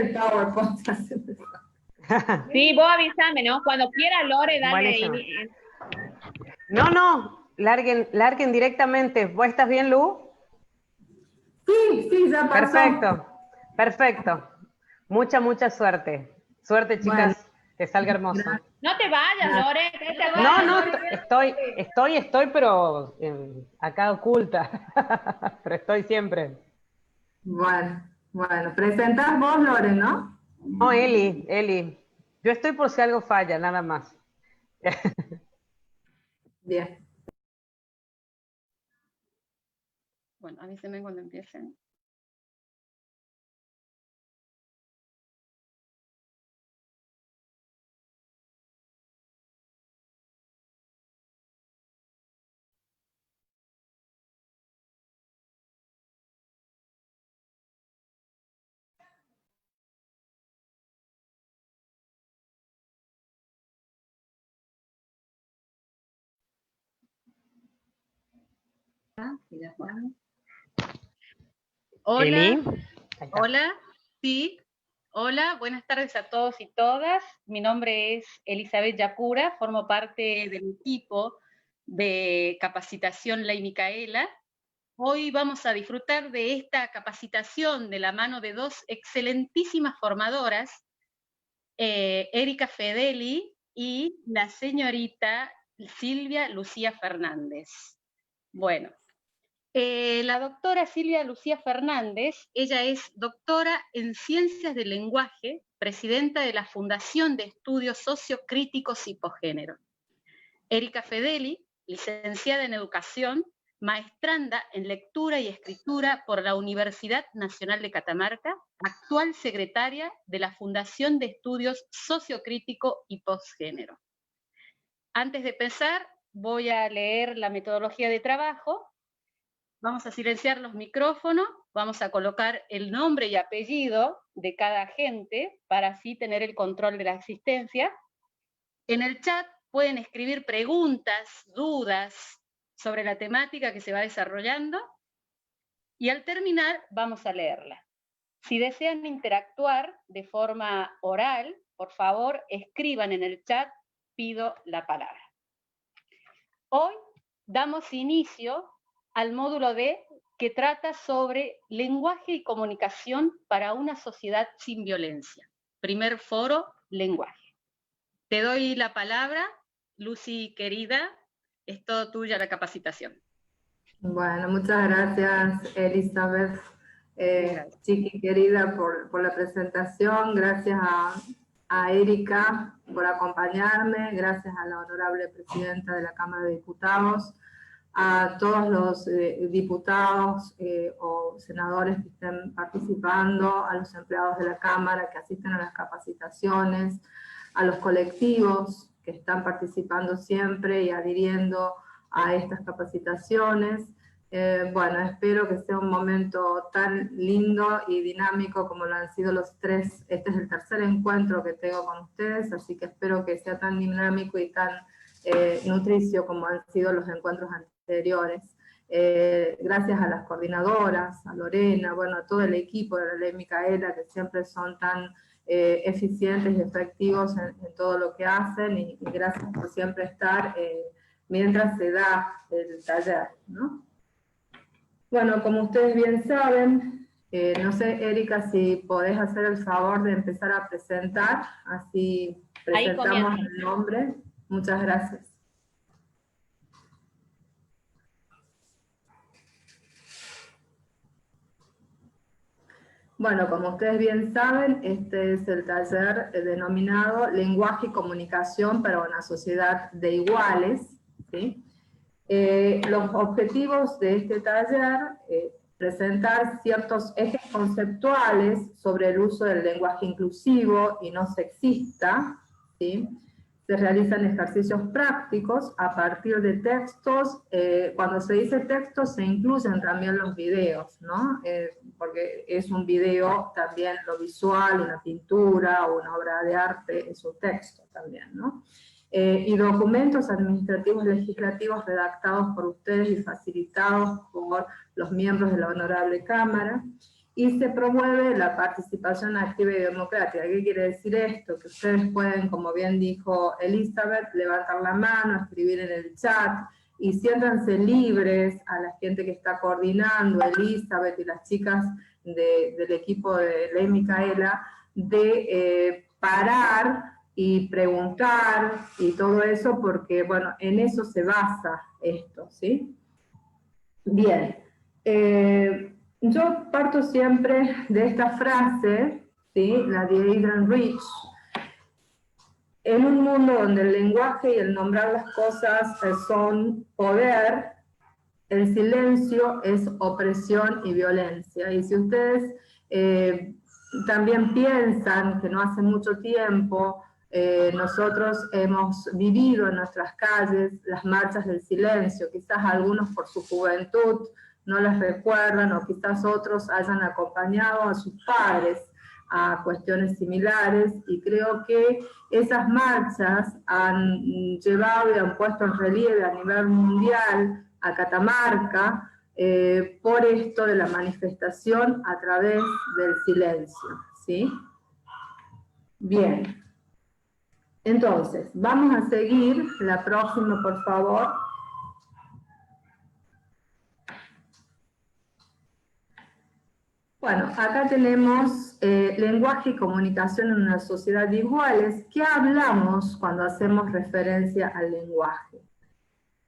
el PowerPoint. Sí, vos avísame, ¿no? Cuando quiera, Lore, dale ahí. No, larguen directamente. ¿Vos estás bien, Lu? Sí, ya pasó. Perfecto. Mucha suerte. Suerte, chicas, Bueno, que salga hermoso. No te vayas, Lore. Estoy, pero acá oculta. Pero estoy siempre. Bueno, presentás vos, Lore, ¿no? No, Eli. Yo estoy por si algo falla, nada más. Bien. Bueno, avísenme cuando empiecen. Hola, hola, sí, hola, buenas tardes a todos y todas. Mi nombre es Elizabeth Yapura, formo parte del equipo de capacitación Ley Micaela. Hoy vamos a disfrutar de esta capacitación de la mano de dos excelentísimas formadoras, Erika Fedeli y la señorita Silvia Lucía Fernández. Bueno, la doctora Silvia Lucía Fernández, ella es doctora en Ciencias del Lenguaje, presidenta de la Fundación de Estudios Sociocríticos Hipogénero. Erika Fedeli, licenciada en Educación, maestranda en Lectura y Escritura por la Universidad Nacional de Catamarca, actual secretaria de la Fundación de Estudios Sociocrítico y Postgénero. Antes de empezar, voy a leer la metodología de trabajo. Vamos a silenciar los micrófonos, vamos a colocar el nombre y apellido de cada agente para así tener el control de la asistencia. En el chat pueden escribir preguntas, dudas sobre la temática que se va desarrollando y al terminar vamos a leerla. Si desean interactuar de forma oral, por favor escriban en el chat, pido la palabra. Hoy damos inicio al módulo D, que trata sobre lenguaje y comunicación para una sociedad sin violencia. Primer foro, lenguaje. Te doy la palabra, Lucy querida, es todo tuya la capacitación. Bueno, muchas gracias, Elizabeth, chiqui querida, por la presentación. Gracias a Erika por acompañarme, gracias a la honorable presidenta de la Cámara de Diputados, a todos los diputados o senadores que estén participando, a los empleados de la Cámara que asisten a las capacitaciones, a los colectivos que están participando siempre y adhiriendo a estas capacitaciones. Bueno, espero que sea un momento tan lindo y dinámico como lo han sido los tres. Este es el tercer encuentro que tengo con ustedes, así que espero que sea tan dinámico y tan nutricio como han sido los encuentros anteriores. Gracias a las coordinadoras, a Lorena, bueno, a todo el equipo de la Ley Micaela, que siempre son tan eficientes y efectivos en todo lo que hacen, y gracias por siempre estar mientras se da el taller, ¿no? Bueno, como ustedes bien saben, no sé, Erika, si podés hacer el favor de empezar a presentar, así presentamos el nombre. Muchas gracias. Bueno, como ustedes bien saben, este es el taller denominado Lenguaje y Comunicación para una Sociedad de Iguales, ¿sí? Los objetivos de este taller, presentar ciertos ejes conceptuales sobre el uso del lenguaje inclusivo y no sexista, ¿sí? Se realizan ejercicios prácticos a partir de textos. Cuando se dice textos se incluyen también los videos, ¿no? Porque es un video también lo visual, una pintura o una obra de arte, es un texto también, ¿no? Y documentos administrativos legislativos redactados por ustedes y facilitados por los miembros de la Honorable Cámara. y se promueve la participación activa y democrática. ¿Qué quiere decir esto? Que ustedes pueden, como bien dijo Elizabeth, levantar la mano, escribir en el chat, y siéntanse libres a la gente que está coordinando, Elizabeth y las chicas del equipo de Ley Micaela, de parar y preguntar y todo eso, porque, bueno, en eso se basa esto, ¿sí? Bien. Yo parto siempre de esta frase, ¿sí? La de Adrienne Rich: en un mundo donde el lenguaje y el nombrar las cosas son poder, el silencio es opresión y violencia. Y si ustedes también piensan que no hace mucho tiempo nosotros hemos vivido en nuestras calles las marchas del silencio, quizás algunos por su juventud no las recuerdan, o quizás otros hayan acompañado a sus padres a cuestiones similares, y creo que esas marchas han llevado y han puesto en relieve a nivel mundial a Catamarca por esto de la manifestación a través del silencio, ¿sí? Bien. Entonces, vamos a seguir. La próxima, por favor. Bueno, acá tenemos lenguaje y comunicación en una sociedad de iguales. ¿Qué hablamos cuando hacemos referencia al lenguaje?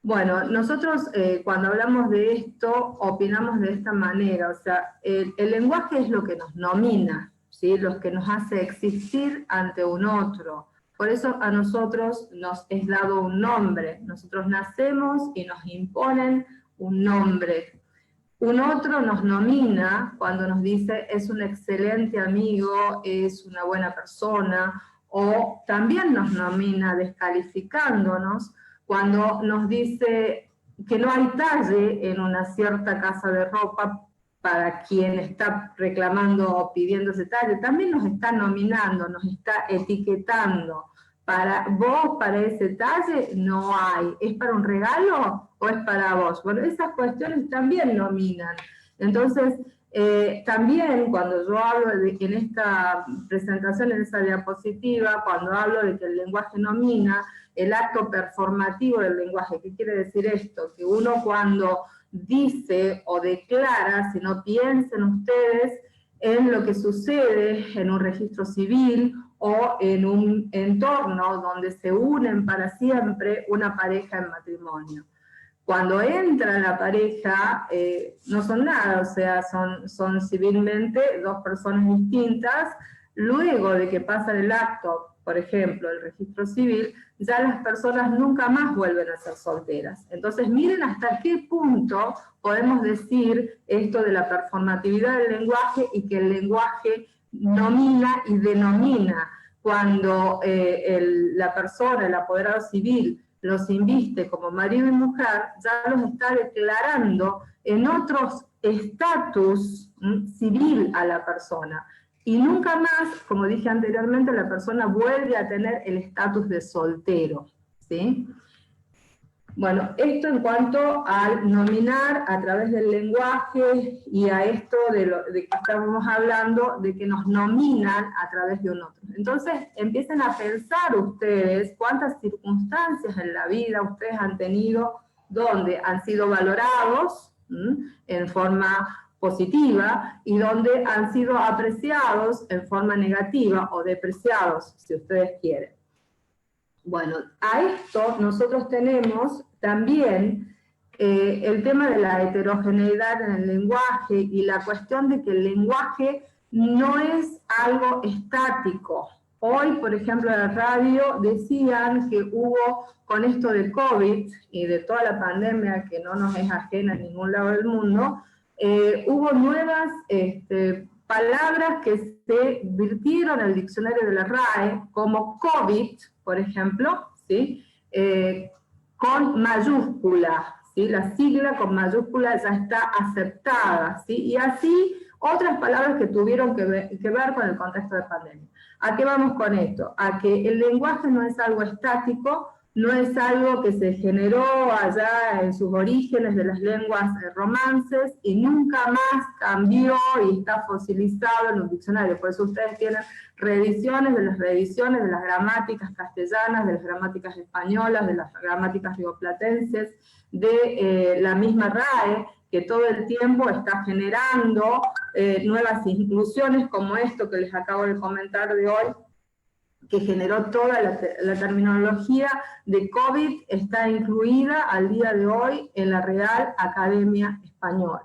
Bueno, nosotros cuando hablamos de esto, opinamos de esta manera, o sea, el lenguaje es lo que nos nomina, ¿sí? Lo que nos hace existir ante un otro. Por eso a nosotros nos es dado un nombre, nosotros nacemos y nos imponen un nombre. Un otro nos nomina cuando nos dice es un excelente amigo, es una buena persona, o también nos nomina descalificándonos cuando nos dice que no hay talle en una cierta casa de ropa para quien está reclamando o pidiendo ese talle. También nos está nominando, nos está etiquetando. Para vos, para ese talle, no hay. ¿Es para un regalo o es para vos? Bueno, esas cuestiones también nominan. Entonces, también cuando yo hablo en esta presentación, en esa diapositiva, cuando hablo de que el lenguaje nomina, el acto performativo del lenguaje, ¿qué quiere decir esto? Que uno cuando dice o declara, si no piensen ustedes en lo que sucede en un registro civil o en un entorno donde se unen para siempre una pareja en matrimonio. Cuando entra la pareja, no son nada, o sea, son civilmente dos personas distintas. Luego de que pasa el acto, por ejemplo, el registro civil, ya las personas nunca más vuelven a ser solteras. Entonces, miren hasta qué punto podemos decir esto de la performatividad del lenguaje y que el lenguaje nomina y denomina. Cuando la persona, el apoderado civil, los inviste como marido y mujer, ya los está declarando en otros estatus civil a la persona. Y nunca más, como dije anteriormente, la persona vuelve a tener el estatus de soltero, ¿sí? Bueno, esto en cuanto al nominar a través del lenguaje y a esto de que estábamos hablando, de que nos nominan a través de un otro. Entonces, empiecen a pensar ustedes cuántas circunstancias en la vida ustedes han tenido donde han sido valorados en forma positiva y donde han sido apreciados en forma negativa o depreciados, si ustedes quieren. Bueno, a esto nosotros tenemos también el tema de la heterogeneidad en el lenguaje y la cuestión de que el lenguaje no es algo estático. Hoy, por ejemplo, en la radio decían que hubo, con esto de COVID y de toda la pandemia que no nos es ajena en ningún lado del mundo, hubo nuevas palabras que se virtieron al diccionario de la RAE, como COVID, por ejemplo, ¿sí? Con mayúscula, ¿sí? La sigla con mayúscula ya está aceptada, ¿sí? Y así otras palabras que tuvieron que ver con el contexto de pandemia. ¿A qué vamos con esto? A que el lenguaje no es algo estático, no es algo que se generó allá en sus orígenes de las lenguas romances y nunca más cambió y está fosilizado en un diccionario. Por eso ustedes tienen reediciones de las gramáticas castellanas, de las gramáticas españolas, de las gramáticas rioplatenses, de la misma RAE, que todo el tiempo está generando nuevas inclusiones como esto que les acabo de comentar de hoy, que generó toda la terminología de COVID, está incluida al día de hoy en la Real Academia Española.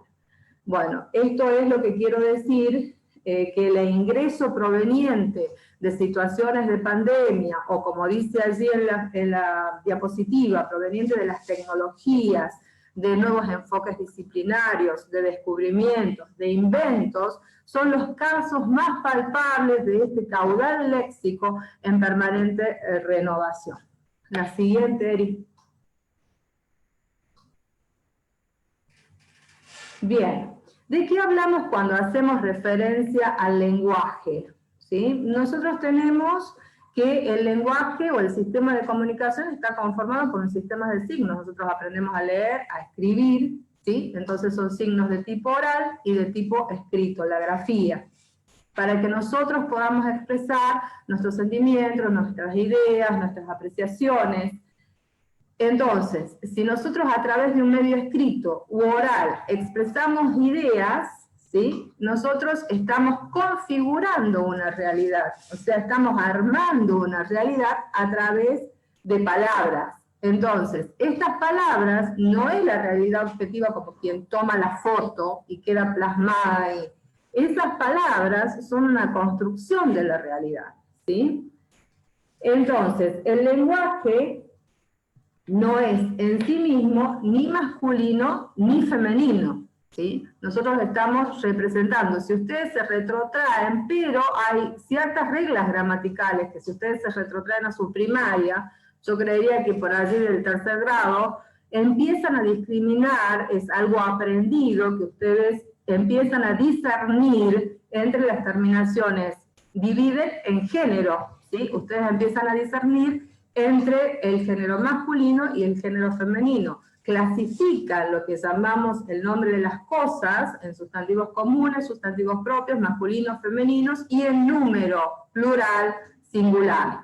Bueno, esto es lo que quiero decir, que el ingreso proveniente de situaciones de pandemia, o como dice allí en la diapositiva, proveniente de las tecnologías, de nuevos enfoques disciplinarios, de descubrimientos, de inventos, son los casos más palpables de este caudal léxico en permanente renovación. La siguiente, Eri. Bien, ¿de qué hablamos cuando hacemos referencia al lenguaje? ¿Sí? Nosotros tenemos que el lenguaje o el sistema de comunicación está conformado por un sistema de signos. Nosotros aprendemos a leer, a escribir, ¿sí? Entonces son signos de tipo oral y de tipo escrito, la grafía, para que nosotros podamos expresar nuestros sentimientos, nuestras ideas, nuestras apreciaciones. Entonces, si nosotros a través de un medio escrito u oral expresamos ideas, ¿sí? Nosotros estamos configurando una realidad, o sea, estamos armando una realidad a través de palabras. Entonces, estas palabras no es la realidad objetiva como quien toma la foto y queda plasmada ahí. Esas palabras son una construcción de la realidad, ¿sí? Entonces, el lenguaje no es en sí mismo ni masculino ni femenino, ¿sí? Nosotros estamos representando, si ustedes se retrotraen, pero hay ciertas reglas gramaticales que si ustedes se retrotraen a su primaria, yo creería que por allí del tercer grado, empiezan a discriminar, es algo aprendido, que ustedes empiezan a discernir entre las terminaciones, dividen en género, ¿sí? Ustedes empiezan a discernir entre el género masculino y el género femenino. Clasifican lo que llamamos el nombre de las cosas en sustantivos comunes, sustantivos propios, masculinos, femeninos, y en número, plural, singular.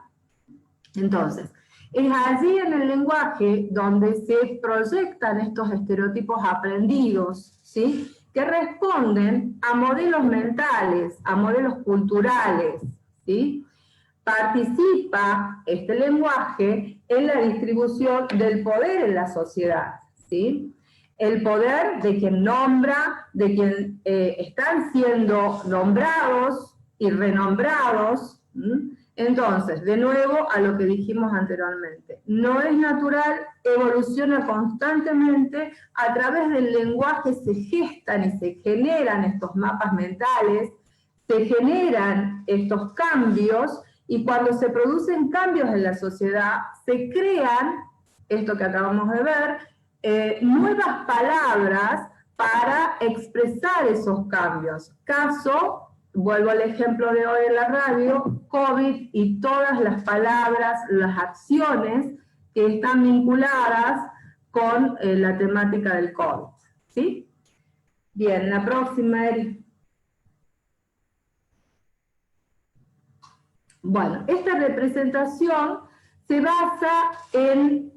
Entonces, es allí en el lenguaje donde se proyectan estos estereotipos aprendidos, ¿sí? Que responden a modelos mentales, a modelos culturales, ¿sí? Participa este lenguaje en la distribución del poder en la sociedad, ¿sí? El poder de quien nombra, de quien están siendo nombrados y renombrados. Entonces, de nuevo a lo que dijimos anteriormente, no es natural, evoluciona constantemente, a través del lenguaje se gestan y se generan estos mapas mentales, se generan estos cambios, y cuando se producen cambios en la sociedad, se crean, esto que acabamos de ver, nuevas palabras para expresar esos cambios. Caso, vuelvo al ejemplo de hoy en la radio, COVID y todas las palabras, las acciones que están vinculadas con la temática del COVID, ¿sí? Bien, la próxima, Eri. Bueno, esta representación se basa en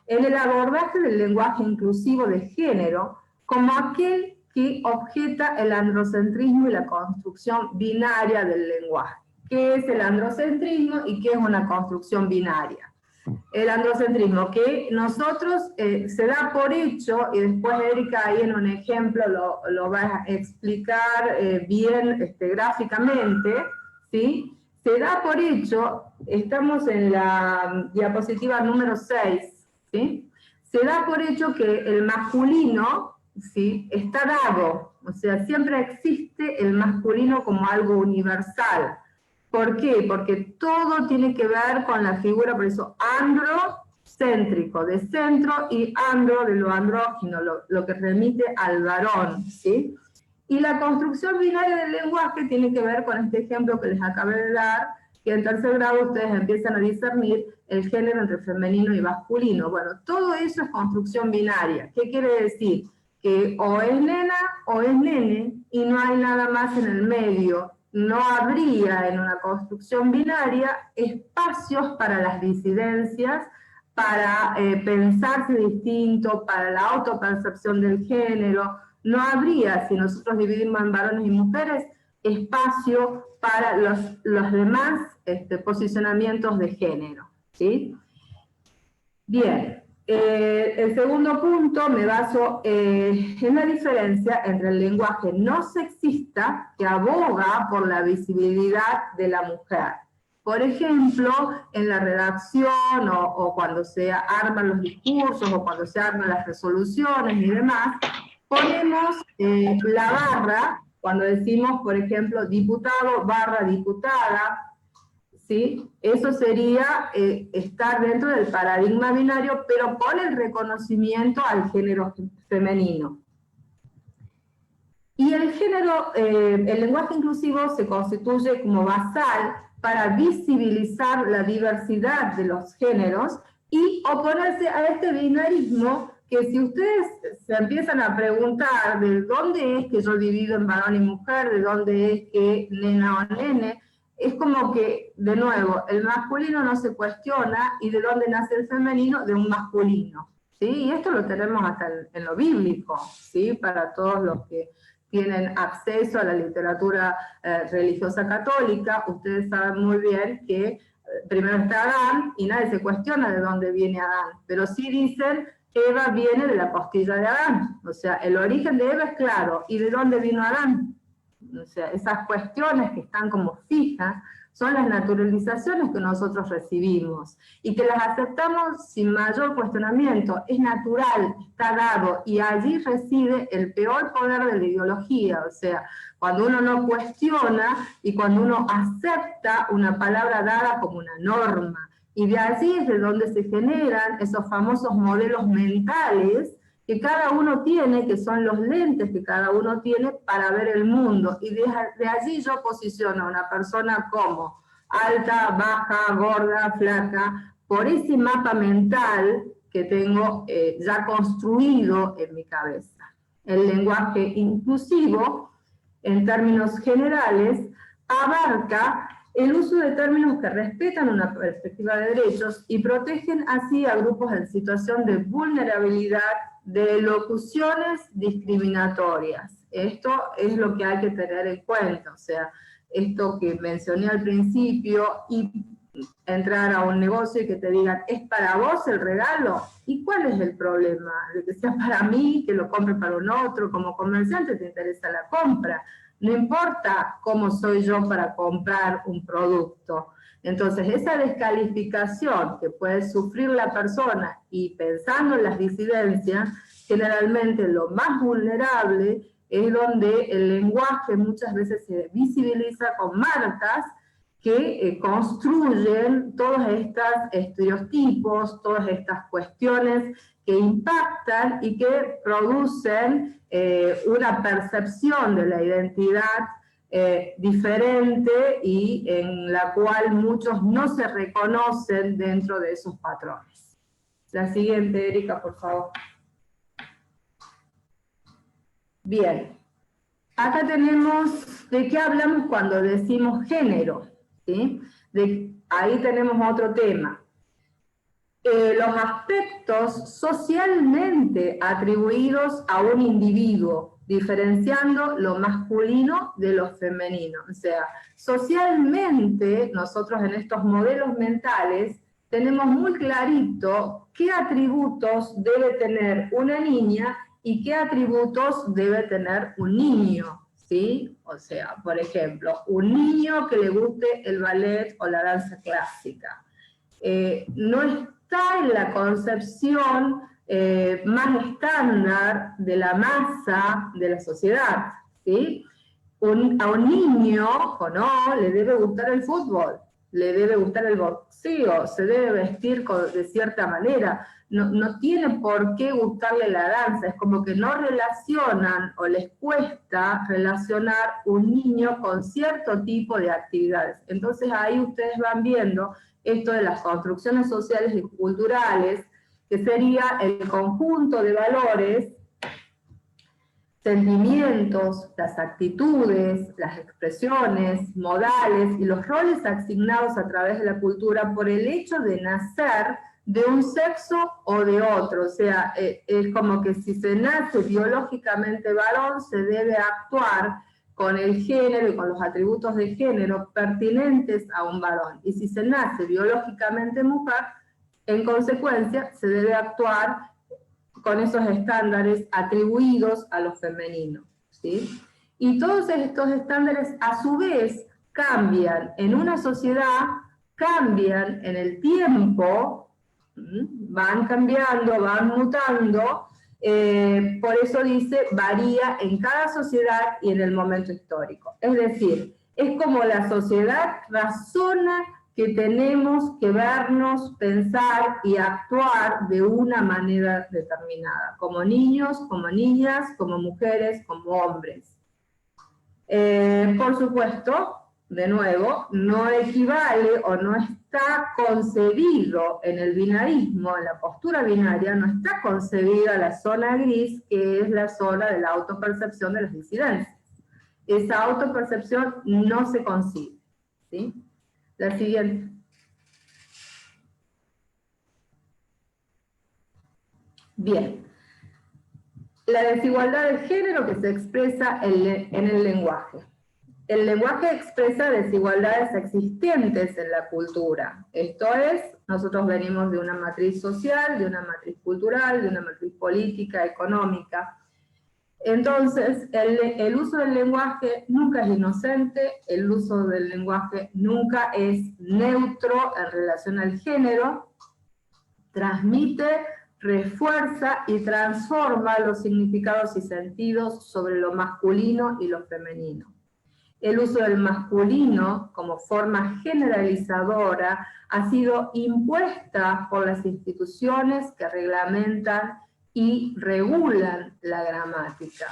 el abordaje del lenguaje inclusivo de género como aquel que objeta el androcentrismo y la construcción binaria del lenguaje. ¿Qué es el androcentrismo y qué es una construcción binaria? El androcentrismo, que nosotros se da por hecho, y después Erika ahí en un ejemplo lo va a explicar bien gráficamente, ¿sí? Se da por hecho, estamos en la diapositiva número 6, ¿sí? Se da por hecho que el masculino, ¿sí? Está dado, o sea, siempre existe el masculino como algo universal. ¿Por qué? Porque todo tiene que ver con la figura, por eso androcéntrico, de centro, y andro, de lo andrógino, lo que remite al varón, ¿sí? Y la construcción binaria del lenguaje tiene que ver con este ejemplo que les acabé de dar, que en tercer grado ustedes empiezan a discernir el género entre femenino y masculino. Bueno, todo eso es construcción binaria. ¿Qué quiere decir? Que o es nena o es nene, y no hay nada más en el medio. No habría en una construcción binaria espacios para las disidencias, para pensarse distinto, para la autopercepción del género. No habría, si nosotros dividimos en varones y mujeres, espacio para los demás posicionamientos de género, ¿sí? Bien, el segundo punto me baso en la diferencia entre el lenguaje no sexista, que aboga por la visibilidad de la mujer. Por ejemplo, en la redacción o cuando se arman los discursos o cuando se arman las resoluciones y demás, ponemos la barra, cuando decimos, por ejemplo, diputado barra diputada, ¿sí? Eso sería estar dentro del paradigma binario, pero con el reconocimiento al género femenino. Y el lenguaje inclusivo se constituye como basal para visibilizar la diversidad de los géneros y oponerse a este binarismo que, si ustedes se empiezan a preguntar de dónde es que yo divido en varón y mujer, de dónde es que nena o nene, es como que, de nuevo, el masculino no se cuestiona, y de dónde nace el femenino, de un masculino, ¿sí? Y esto lo tenemos hasta en lo bíblico, ¿sí? Para todos los que tienen acceso a la literatura religiosa católica, ustedes saben muy bien que primero está Adán, y nadie se cuestiona de dónde viene Adán, pero sí dicen, Eva viene de la costilla de Adán, o sea, el origen de Eva es claro, ¿y de dónde vino Adán? O sea, esas cuestiones que están como fijas son las naturalizaciones que nosotros recibimos, y que las aceptamos sin mayor cuestionamiento. Es natural, está dado, y allí reside el peor poder de la ideología. O sea, cuando uno no cuestiona y cuando uno acepta una palabra dada como una norma, y de allí es de donde se generan esos famosos modelos mentales que cada uno tiene, que son los lentes que cada uno tiene para ver el mundo, y de allí yo posiciono a una persona como alta, baja, gorda, flaca, por ese mapa mental que tengo ya construido en mi cabeza. El lenguaje inclusivo, en términos generales, abarca el uso de términos que respetan una perspectiva de derechos y protegen así a grupos en situación de vulnerabilidad de locuciones discriminatorias. Esto es lo que hay que tener en cuenta, o sea, esto que mencioné al principio, y entrar a un negocio y que te digan, ¿es para vos el regalo? ¿Y cuál es el problema? De que sea para mí, que lo compre para un otro. Como comerciante te interesa la compra, no importa cómo soy yo para comprar un producto. Entonces, esa descalificación que puede sufrir la persona, y pensando en las disidencias, generalmente lo más vulnerable es donde el lenguaje muchas veces se visibiliza con marcas que construyen todos estos estereotipos, todas estas cuestiones que impactan y que producen una percepción de la identidad diferente, y en la cual muchos no se reconocen dentro de esos patrones. La siguiente, Erika, por favor. Bien, acá tenemos de qué hablamos cuando decimos género, ¿sí? Ahí tenemos otro tema. Los aspectos socialmente atribuidos a un individuo, diferenciando lo masculino de lo femenino. O sea, socialmente nosotros en estos modelos mentales tenemos muy clarito qué atributos debe tener una niña y qué atributos debe tener un niño, ¿sí? O sea, por ejemplo, un niño que le guste el ballet o la danza clásica. No está en la concepción más estándar de la masa de la sociedad, ¿sí? A un niño o no le debe gustar el fútbol, le debe gustar el boxeo, se debe vestir de cierta manera. no tiene por qué gustarle la danza, es como que no relacionan o les cuesta relacionar un niño con cierto tipo de actividades. Entonces ahí ustedes van viendo esto de las construcciones sociales y culturales, que sería el conjunto de valores, sentimientos, las actitudes, las expresiones, modales y los roles asignados a través de la cultura por el hecho de nacer de un sexo o de otro. O sea, es como que si se nace biológicamente varón, se debe actuar con el género y con los atributos de género pertinentes a un varón. Y si se nace biológicamente mujer, en consecuencia, se debe actuar con esos estándares atribuidos a lo femenino, ¿sí? Y todos estos estándares, a su vez, cambian en una sociedad, cambian en el tiempo, van cambiando, van mutando, por eso dice, varía en cada sociedad y en el momento histórico. Es decir, es como la sociedad razona que tenemos que vernos, pensar y actuar de una manera determinada, como niños, como niñas, como mujeres, como hombres. Por supuesto, de nuevo, no equivale o no está concebido en el binarismo, en la postura binaria, no está concebida la zona gris, que es la zona de la autopercepción de las disidencias. Esa autopercepción no se concibe, ¿sí? La siguiente. Bien. La desigualdad de género que se expresa en el lenguaje. El lenguaje expresa desigualdades existentes en la cultura. Esto es, nosotros venimos de una matriz social, de una matriz cultural, de una matriz política, económica. Entonces, el uso del lenguaje nunca es inocente, el uso del lenguaje nunca es neutro en relación al género, transmite, refuerza y transforma los significados y sentidos sobre lo masculino y lo femenino. El uso del masculino como forma generalizadora ha sido impuesta por las instituciones que reglamentan y regulan la gramática.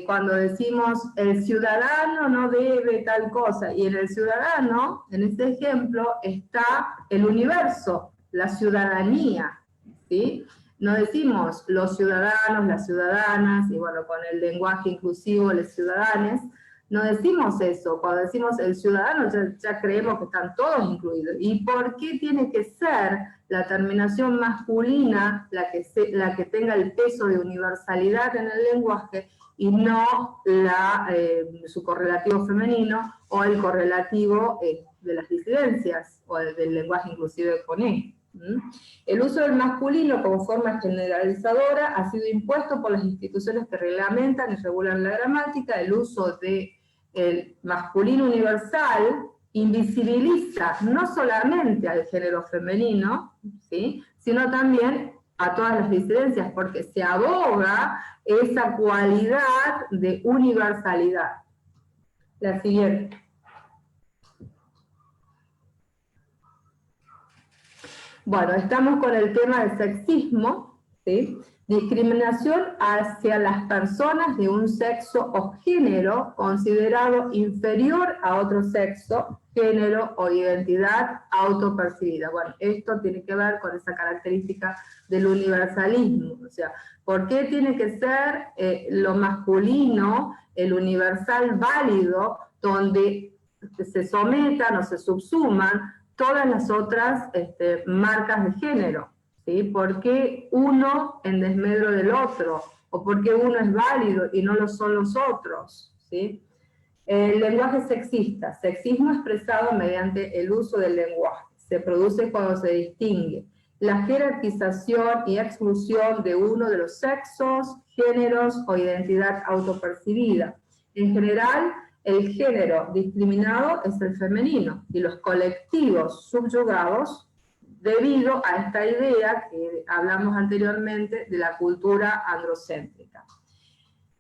Cuando decimos el ciudadano no debe tal cosa, y en el ciudadano, en este ejemplo, está el universo, la ciudadanía, ¿sí? No decimos los ciudadanos, las ciudadanas, y bueno, con el lenguaje inclusivo, los ciudadanos, no decimos eso. Cuando decimos el ciudadano ya creemos que están todos incluidos. ¿Y por qué tiene que ser la terminación masculina la que tenga el peso de universalidad en el lenguaje y no su correlativo femenino o el correlativo de las disidencias o del lenguaje inclusive con E? El uso del masculino como forma generalizadora ha sido impuesto por las instituciones que reglamentan y regulan la gramática. El uso del masculino universal invisibiliza no solamente al género femenino, ¿sí?, sino también a todas las disidencias, porque se aboga esa cualidad de universalidad. La siguiente. Bueno, estamos con el tema del sexismo, ¿sí? Discriminación hacia las personas de un sexo o género considerado inferior a otro sexo, género o identidad autopercibida. Bueno, esto tiene que ver con esa característica del universalismo. O sea, ¿por qué tiene que ser lo masculino, el universal válido, donde se sometan o se subsuman todas las otras marcas de género? ¿Sí? ¿Por qué uno en desmedro del otro? ¿O por qué uno es válido y no lo son los otros? ¿Sí? El lenguaje sexista. Sexismo expresado mediante el uso del lenguaje. Se produce cuando se distingue la jerarquización y exclusión de uno de los sexos, géneros o identidad autopercibida. En general, el género discriminado es el femenino y los colectivos subyugados debido a esta idea que hablamos anteriormente de la cultura androcéntrica.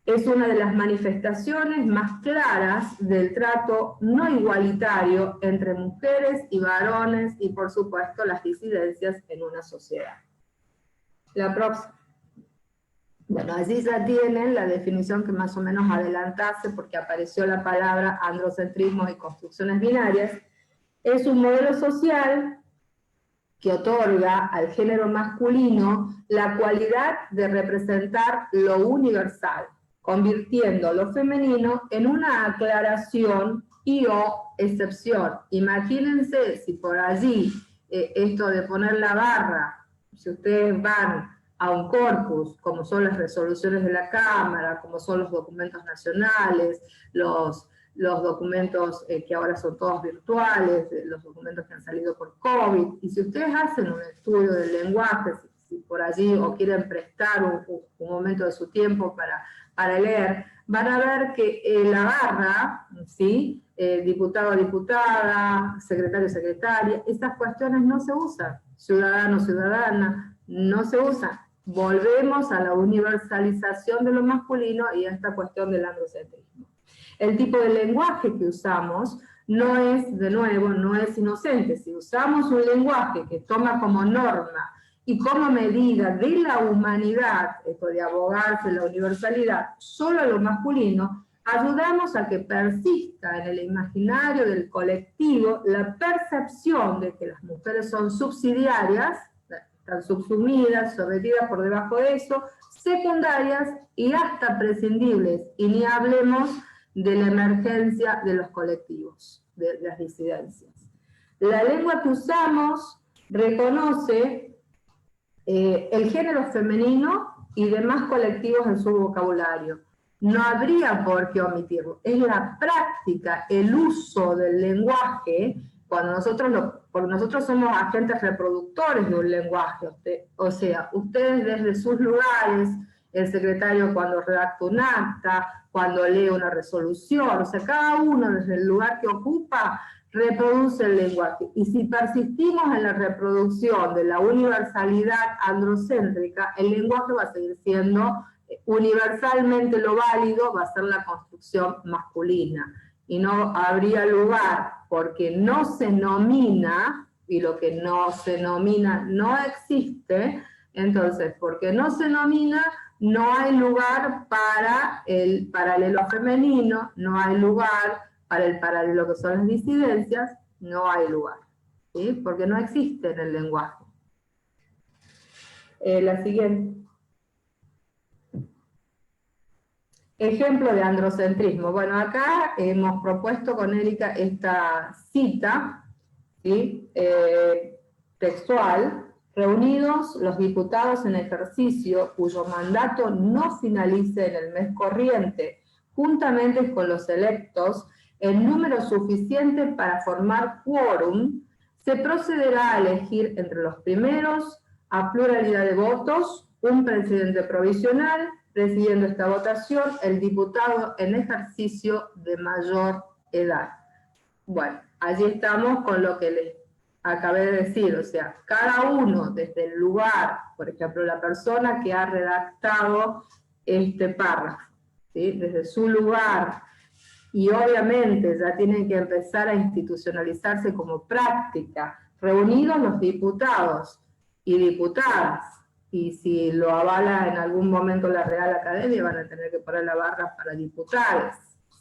Es una de las manifestaciones más claras del trato no igualitario entre mujeres y varones y, por supuesto, las disidencias en una sociedad. La próxima. Bueno, allí ya tienen la definición que más o menos adelantase, porque apareció la palabra androcentrismo y construcciones binarias. Es un modelo social que otorga al género masculino la cualidad de representar lo universal, convirtiendo lo femenino en una aclaración y o excepción. Imagínense si por allí esto de poner la barra, si ustedes van a un corpus, como son las resoluciones de la Cámara, como son los documentos nacionales, los documentos que ahora son todos virtuales, los documentos que han salido por COVID, y si ustedes hacen un estudio del lenguaje, si por allí o quieren prestar un momento de su tiempo para leer, van a ver que la barra, ¿sí? Diputado, diputada, secretario, secretaria, estas cuestiones no se usan, ciudadano, ciudadana, no se usan. Volvemos a la universalización de lo masculino y a esta cuestión del androcentrismo. El tipo de lenguaje que usamos no es, de nuevo, no es inocente. Si usamos un lenguaje que toma como norma y como medida de la humanidad, esto de abogarse la universalidad, solo a lo masculino, ayudamos a que persista en el imaginario del colectivo la percepción de que las mujeres son subsidiarias, están subsumidas, sometidas por debajo de eso, secundarias y hasta prescindibles, y ni hablemos de la emergencia de los colectivos, de las disidencias. La lengua que usamos reconoce el género femenino y demás colectivos en su vocabulario. No habría por qué omitirlo. Es la práctica, el uso del lenguaje, cuando nosotros somos agentes reproductores de un lenguaje, o sea, ustedes desde sus lugares, el secretario cuando redacta un acta, cuando lee una resolución, o sea, cada uno desde el lugar que ocupa reproduce el lenguaje. Y si persistimos en la reproducción de la universalidad androcéntrica, el lenguaje va a seguir siendo universalmente lo válido, va a ser la construcción masculina. Y no habría lugar, porque no se nomina, y lo que no se nomina no existe, entonces, porque no se nomina, no hay lugar para el paralelo femenino, no hay lugar para el paralelo que son las disidencias, no hay lugar, ¿sí? Porque no existe en el lenguaje. La siguiente. Ejemplo de androcentrismo. Bueno, acá hemos propuesto con Erika esta cita, ¿sí? Textual. Reunidos los diputados en ejercicio cuyo mandato no finalice en el mes corriente, juntamente con los electos, en número suficiente para formar quórum, se procederá a elegir entre los primeros, a pluralidad de votos, un presidente provisional, presidiendo esta votación, el diputado en ejercicio de mayor edad. Bueno, allí estamos con lo que les acabé de decir, o sea, cada uno desde el lugar, por ejemplo, la persona que ha redactado este párrafo, ¿sí? Desde su lugar, y obviamente ya tienen que empezar a institucionalizarse como práctica, reunidos los diputados y diputadas, y si lo avala en algún momento la Real Academia, van a tener que poner la barra para diputados,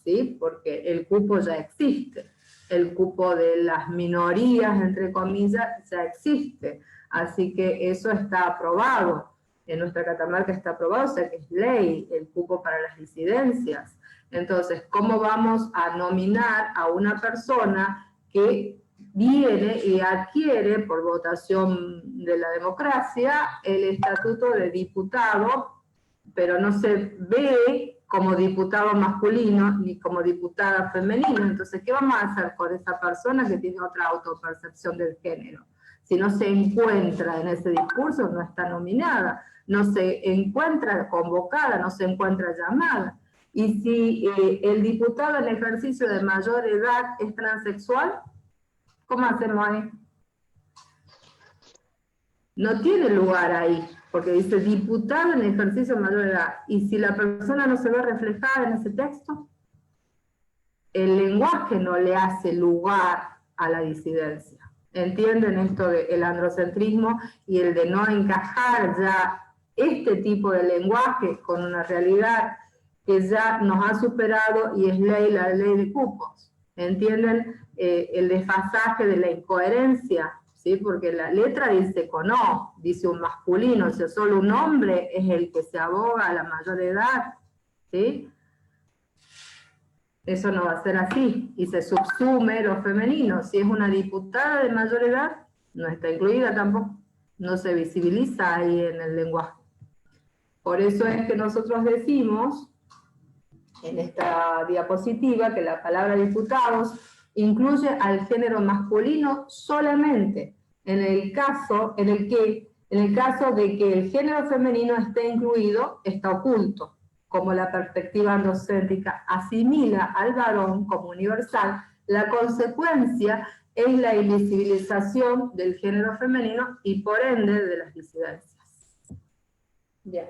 ¿sí? Porque el cupo ya existe. El cupo de las minorías, entre comillas, ya existe. Así que eso está aprobado. En nuestra Catamarca está aprobado, o sea que es ley, el cupo para las disidencias. Entonces, ¿cómo vamos a nominar a una persona que viene y adquiere, por votación de la democracia, el estatuto de diputado, pero no se ve como diputado masculino ni como diputada femenina? Entonces, ¿qué vamos a hacer con esa persona que tiene otra autopercepción del género? Si no se encuentra en ese discurso, no está nominada, no se encuentra convocada, no se encuentra llamada. Y si el diputado en ejercicio de mayor edad es transexual, ¿cómo hacemos ahí? No tiene lugar ahí, porque dice diputado en ejercicio de mayor edad. Y si la persona no se ve reflejada en ese texto, el lenguaje no le hace lugar a la disidencia. ¿Entienden esto del androcentrismo y el de no encajar ya este tipo de lenguaje con una realidad que ya nos ha superado y es la ley de cupos? ¿Entienden el desfasaje de la incoherencia? ¿Sí? Porque la letra dice cono, dice un masculino, o sea, solo un hombre es el que se aboga a la mayor edad, ¿sí? Eso no va a ser así, y se subsume lo femenino. Si es una diputada de mayor edad, no está incluida tampoco, no se visibiliza ahí en el lenguaje. Por eso es que nosotros decimos, en esta diapositiva, que la palabra diputados incluye al género masculino solamente en el caso de que el género femenino esté incluido, está oculto, como la perspectiva androcéntrica asimila al varón como universal. La consecuencia es la invisibilización del género femenino y por ende de las disidencias. Bien.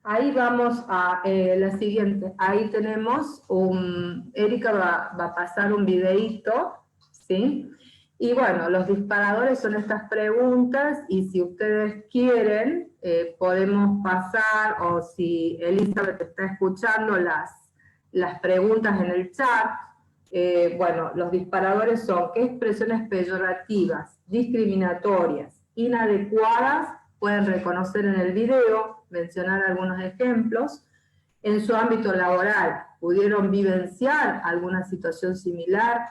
Ahí vamos a la siguiente. Ahí tenemos Erika va a pasar un videíto, ¿sí? Y bueno, los disparadores son estas preguntas, y si ustedes quieren, podemos pasar, o si Elizabeth está escuchando las preguntas en el chat. Bueno, los disparadores son: ¿qué expresiones peyorativas, discriminatorias, inadecuadas pueden reconocer en el video? Mencionar algunos ejemplos. En su ámbito laboral, ¿pudieron vivenciar alguna situación similar?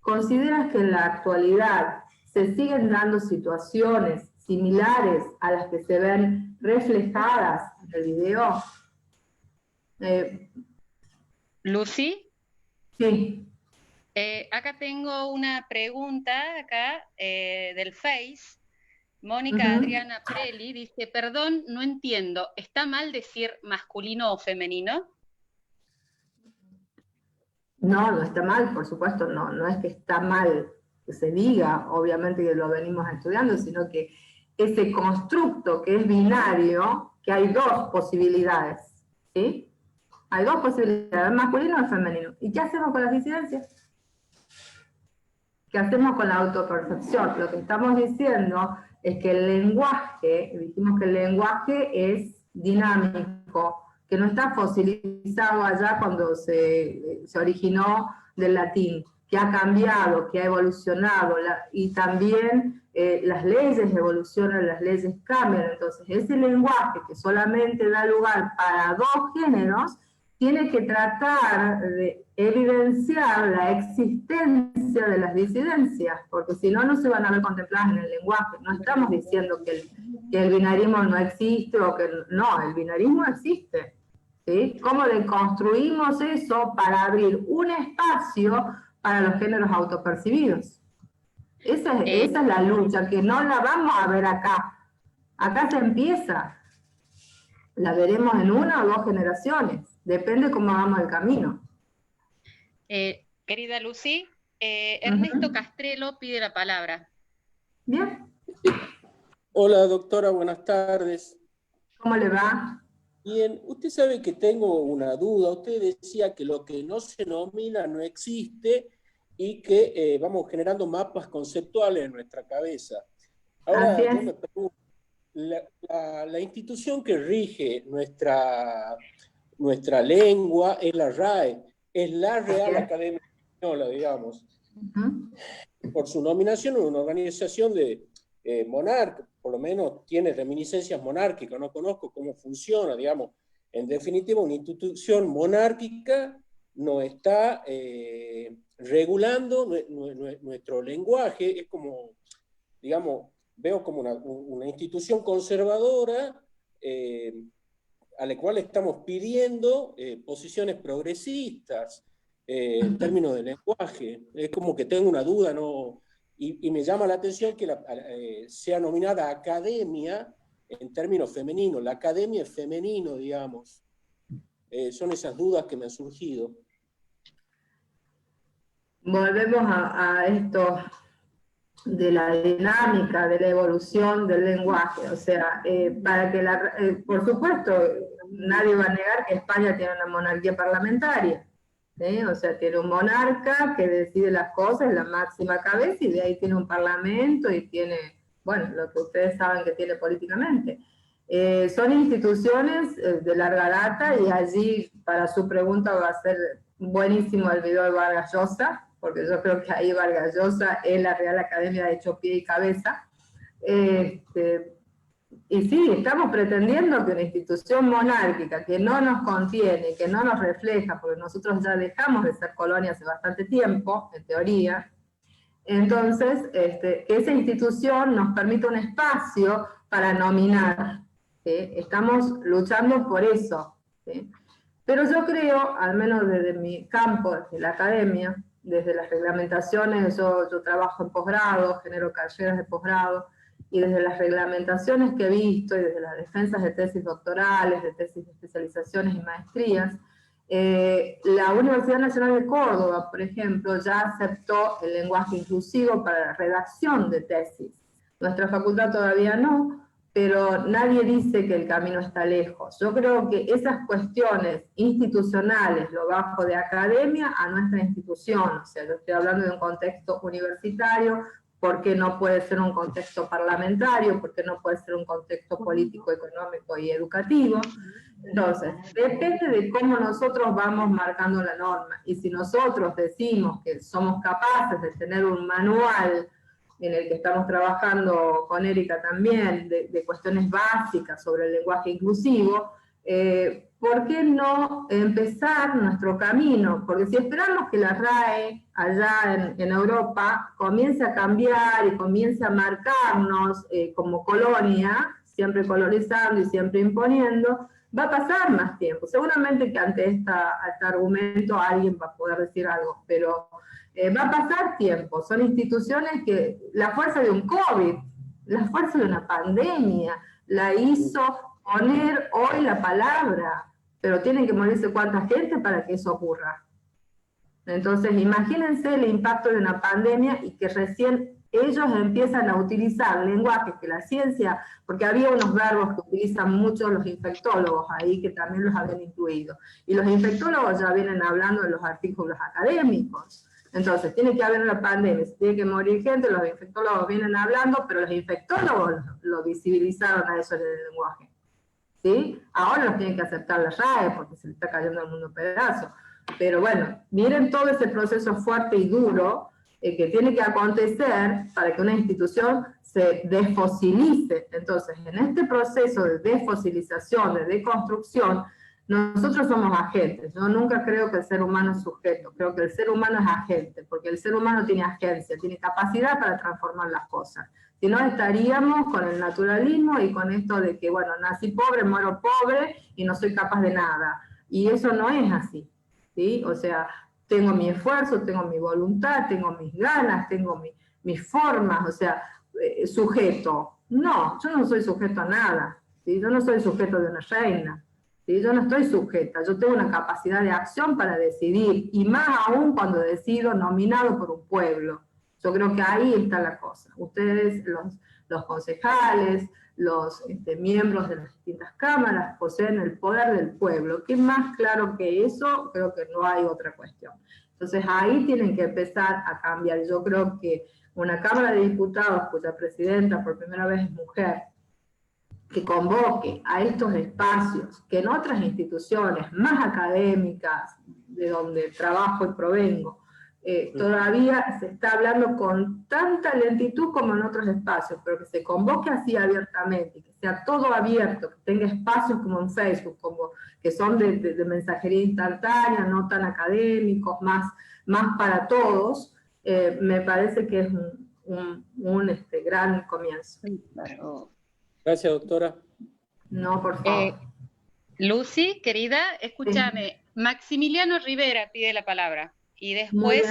¿Consideras que en la actualidad se siguen dando situaciones similares a las que se ven reflejadas en el video? Lucy. Sí. Acá tengo una pregunta del Face. Mónica Adriana Preli dice: perdón, no entiendo, ¿está mal decir masculino o femenino? No, no está mal, por supuesto, no es que está mal que se diga, obviamente que lo venimos estudiando, sino que ese constructo que es binario, que hay dos posibilidades, ¿sí? Hay dos posibilidades, masculino y femenino. ¿Y qué hacemos con las disidencias? ¿Qué hacemos con la autopercepción? Lo que estamos diciendo es que el lenguaje, dijimos que el lenguaje es dinámico, que no está fosilizado allá cuando se originó del latín, que ha cambiado, que ha evolucionado, y también las leyes evolucionan, las leyes cambian. Entonces ese lenguaje que solamente da lugar para dos géneros, tiene que tratar de evidenciar la existencia de las disidencias, porque si no, no se van a ver contempladas en el lenguaje. No estamos diciendo que el binarismo no existe, o que no, el binarismo existe, ¿sí? ¿Cómo deconstruimos eso para abrir un espacio para los géneros autopercibidos? Esa es la lucha, que no la vamos a ver acá. Acá se empieza. La veremos en una o dos generaciones. Depende cómo vamos el camino. Querida Lucy, Ernesto Castrelo pide la palabra. Bien. Hola, doctora, buenas tardes. ¿Cómo le va? Bien, usted sabe que tengo una duda. Usted decía que lo que no se nomina no existe y que vamos generando mapas conceptuales en nuestra cabeza. Ahora yo me pregunto, la institución que rige nuestra lengua es la RAE, es la Real Academia Española, digamos. Por su nominación, una organización de monárquica, por lo menos tiene reminiscencias monárquicas, no conozco cómo funciona, digamos. En definitiva, una institución monárquica no está regulando nuestro lenguaje, es como, digamos, veo como una institución conservadora a la cual estamos pidiendo posiciones progresistas en términos de lenguaje. Es como que tengo una duda, ¿no? Y me llama la atención que sea nominada academia en términos femeninos. La academia es femenino, digamos. Son esas dudas que me han surgido. Volvemos a esto de la dinámica, de la evolución del lenguaje. O sea, para que por supuesto, nadie va a negar que España tiene una monarquía parlamentaria, ¿sí? O sea, tiene un monarca que decide las cosas, es la máxima cabeza, y de ahí tiene un parlamento y tiene, bueno, lo que ustedes saben que tiene políticamente. Son instituciones de larga data, y allí, para su pregunta, va a ser buenísimo el video de Vargas Llosa, porque yo creo que ahí Vargas Llosa en la Real Academia ha hecho pie y cabeza. Y sí, estamos pretendiendo que una institución monárquica que no nos contiene, que no nos refleja, porque nosotros ya dejamos de ser colonia hace bastante tiempo, en teoría, entonces, que esa institución nos permita un espacio para nominar, ¿sí? Estamos luchando por eso, ¿sí? Pero yo creo, al menos desde mi campo, desde la academia, desde las reglamentaciones, yo trabajo en posgrado, genero carreras de posgrado, y desde las reglamentaciones que he visto, y desde las defensas de tesis doctorales, de tesis de especializaciones y maestrías, la Universidad Nacional de Córdoba, por ejemplo, ya aceptó el lenguaje inclusivo para la redacción de tesis. Nuestra facultad todavía no, pero nadie dice que el camino está lejos. Yo creo que esas cuestiones institucionales lo bajo de academia a nuestra institución, o sea, yo estoy hablando de un contexto universitario, ¿por qué no puede ser un contexto parlamentario? ¿Por qué no puede ser un contexto político, económico y educativo? Entonces, depende de cómo nosotros vamos marcando la norma, y si nosotros decimos que somos capaces de tener un manual en el que estamos trabajando con Erika también, de cuestiones básicas sobre el lenguaje inclusivo, ¿por qué no empezar nuestro camino? Porque si esperamos que la RAE allá en Europa comience a cambiar y comience a marcarnos como colonia, siempre colonizando y siempre imponiendo, va a pasar más tiempo. Seguramente que ante este argumento alguien va a poder decir algo, pero va a pasar tiempo. Son instituciones que la fuerza de un COVID, la fuerza de una pandemia, la hizo poner hoy la palabra, pero tienen que morirse cuánta gente para que eso ocurra. Entonces, imagínense el impacto de una pandemia y que recién ellos empiezan a utilizar lenguajes que la ciencia, porque había unos verbos que utilizan mucho los infectólogos ahí, que también los habían incluido. Y los infectólogos ya vienen hablando en los artículos académicos. Entonces, tiene que haber una pandemia, tiene que morir gente, los infectólogos vienen hablando, pero los infectólogos lo visibilizaron a eso en el lenguaje. ¿Sí? Ahora los tienen que aceptar la RAE porque se le está cayendo al mundo pedazo. Pero bueno, miren todo ese proceso fuerte y duro que tiene que acontecer para que una institución se desfosilice. Entonces, en este proceso de desfosilización, de deconstrucción, nosotros somos agentes. Yo nunca creo que el ser humano es sujeto, creo que el ser humano es agente, porque el ser humano tiene agencia, tiene capacidad para transformar las cosas. Si no, estaríamos con el naturalismo y con esto de que, bueno, nací pobre, muero pobre y no soy capaz de nada. Y eso no es así, ¿sí? O sea, tengo mi esfuerzo, tengo mi voluntad, tengo mis ganas, tengo mis formas, o sea, sujeto. No, yo no soy sujeto a nada, ¿sí? Yo no soy sujeto de una reina, ¿sí? Yo no estoy sujeta, yo tengo una capacidad de acción para decidir, y más aún cuando decido nominado por un pueblo. Yo creo que ahí está la cosa. Ustedes, los concejales, los miembros de las distintas cámaras, poseen el poder del pueblo. ¿Qué más claro que eso? Creo que no hay otra cuestión. Entonces ahí tienen que empezar a cambiar. Yo creo que una Cámara de Diputados, cuya presidenta por primera vez es mujer, que convoque a estos espacios, que en otras instituciones más académicas, de donde trabajo y provengo, todavía se está hablando con tanta lentitud como en otros espacios, pero que se convoque así abiertamente, que sea todo abierto, que tenga espacios como en Facebook, como que son de mensajería instantánea, no tan académicos, más para todos, me parece que es un gran comienzo. Gracias, doctora. No, por favor. Lucy, querida, escúchame. Sí. Maximiliano Rivera pide la palabra. Y después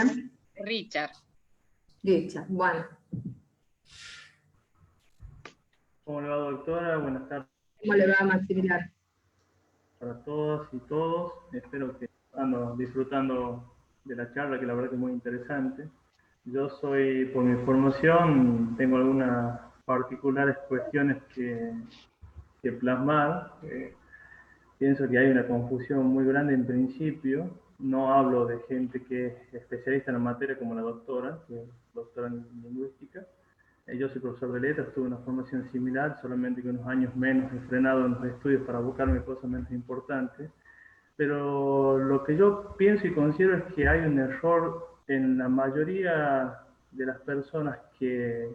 Richard. Richard, bueno. ¿Cómo le va, doctora? Buenas tardes. ¿Cómo le va, Maximiliano? Para todas y todos. Espero que estén disfrutando de la charla, que la verdad que es muy interesante. Yo soy, por mi formación, tengo algunas particulares cuestiones que plasmar. Pienso que hay una confusión muy grande en principio no hablo de gente que es especialista en la materia como la doctora, que es doctora en lingüística. Yo soy profesor de letras, tuve una formación similar, solamente que unos años menos he frenado en los estudios para buscarme cosas menos importantes. Pero lo que yo pienso y considero es que hay un error en la mayoría de las personas que,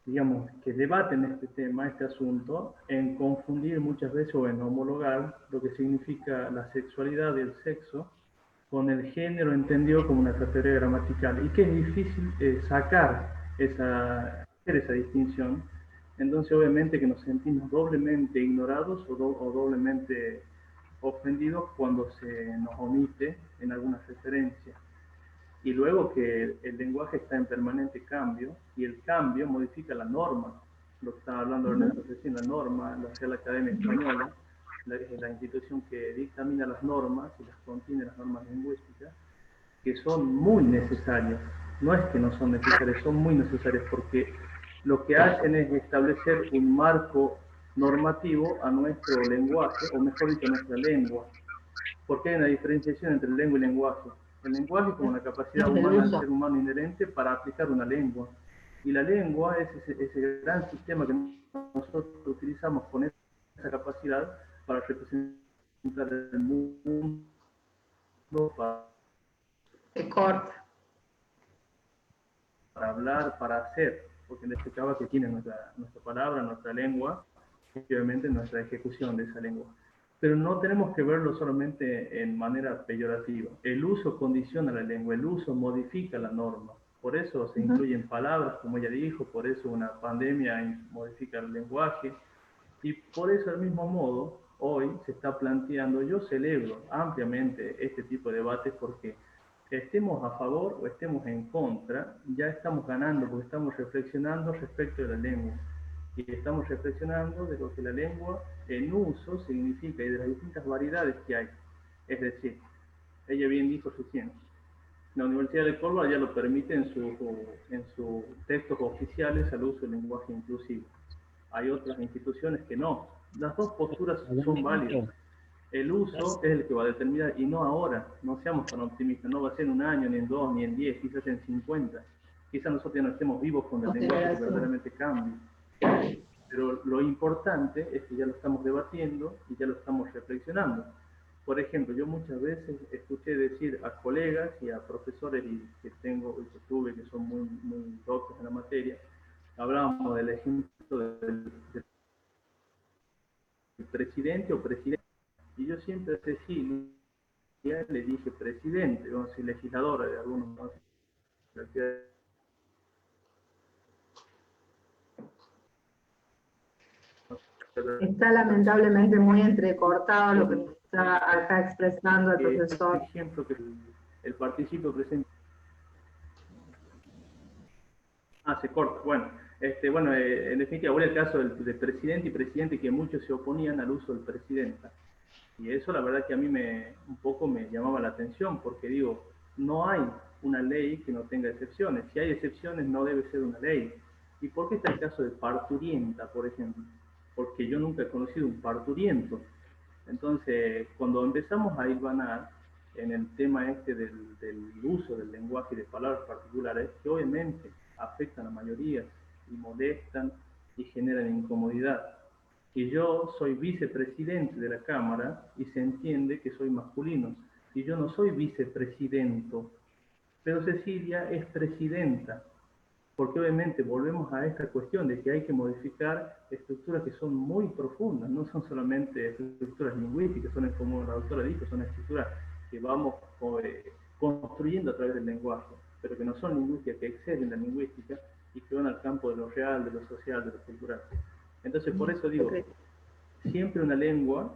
digamos, que debaten este tema, este asunto, en confundir muchas veces o en homologar lo que significa la sexualidad y el sexo con el género entendido como una categoría gramatical, y que es difícil hacer esa distinción. Entonces obviamente que nos sentimos doblemente ignorados o doblemente ofendidos cuando se nos omite en alguna referencia. Y luego que el lenguaje está en permanente cambio, y el cambio modifica la norma, lo que estaba hablando Ernesto recién, la norma, la Real Academia Española, la institución que dictamina las normas y las contiene, las normas lingüísticas, que son muy necesarias. No es que no son necesarias, son muy necesarias, porque lo que hacen es establecer un marco normativo a nuestro lenguaje, o mejor dicho, a nuestra lengua. Porque hay una diferenciación entre lengua y lenguaje. El lenguaje es como una capacidad humana del ser humano inherente para aplicar una lengua. Y la lengua es ese gran sistema que nosotros utilizamos con esa capacidad para representar el mundo, para hablar, para hacer, porque necesitaba que tiene nuestra palabra, nuestra lengua, y obviamente nuestra ejecución de esa lengua. Pero no tenemos que verlo solamente en manera peyorativa. El uso condiciona la lengua, el uso modifica la norma. Por eso se incluyen palabras, como ella dijo, por eso una pandemia modifica el lenguaje, y por eso, del mismo modo, hoy se está planteando, yo celebro ampliamente este tipo de debates, porque estemos a favor o estemos en contra, ya estamos ganando, porque estamos reflexionando respecto de la lengua. Y estamos reflexionando de lo que la lengua en uso significa y de las distintas variedades que hay. Es decir, ella bien dijo recién, la Universidad de Córdoba ya lo permite en sus textos oficiales al uso del lenguaje inclusivo. Hay otras instituciones que no. Las dos posturas son válidas. El uso es el que va a determinar, y no ahora. No seamos tan optimistas. No va a ser en un año, ni en 2, ni en 10, quizás en 50. Quizás nosotros ya no estemos vivos con el lenguaje que verdaderamente cambie. Pero lo importante es que ya lo estamos debatiendo y ya lo estamos reflexionando. Por ejemplo, yo muchas veces escuché decir a colegas y a profesores que tuve, que son muy doctos en la materia, hablábamos del ejemplo del presidente o presidenta. Y yo siempre decía, le dije presidente, o si legisladora de algunos, ¿no? Está lamentablemente muy entrecortado lo que está acá expresando el profesor. Por ejemplo, que el participio presente. Se corta. Bueno, en definitiva, hubo el caso del presidente y presidente, que muchos se oponían al uso del presidenta. Y eso la verdad que a mí un poco me llamaba la atención, porque digo, no hay una ley que no tenga excepciones. Si hay excepciones, no debe ser una ley. ¿Y por qué está el caso de parturienta, por ejemplo? Porque yo nunca he conocido un parturiento. Entonces, cuando empezamos a hilvanar en el tema del uso del lenguaje y de palabras particulares, que obviamente afectan a la mayoría y molestan y generan incomodidad. Que yo soy vicepresidente de la Cámara y se entiende que soy masculino, y yo no soy vicepresidento, pero Cecilia es presidenta, porque obviamente volvemos a esta cuestión de que hay que modificar estructuras que son muy profundas, no son solamente estructuras lingüísticas, son, como la doctora dijo, son estructuras que vamos construyendo a través del lenguaje, pero que no son lingüísticas, que exceden la lingüística y que van al campo de lo real, de lo social, de lo cultural. Entonces, por eso digo, siempre una lengua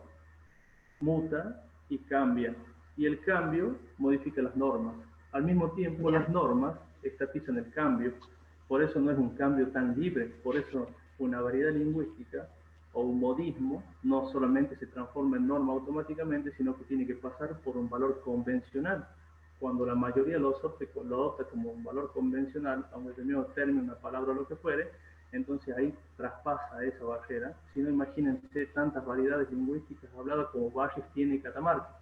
muta y cambia, y el cambio modifica las normas. Al mismo tiempo, las normas estatizan el cambio. Por eso no es un cambio tan libre. Por eso una variedad lingüística o un modismo no solamente se transforma en norma automáticamente, sino que tiene que pasar por un valor convencional. Cuando la mayoría lo adopta como un valor convencional, a un determinado término, una palabra o lo que fuere, entonces ahí traspasa esa barrera. Si no, imagínense tantas variedades lingüísticas habladas como valles tiene Catamarca.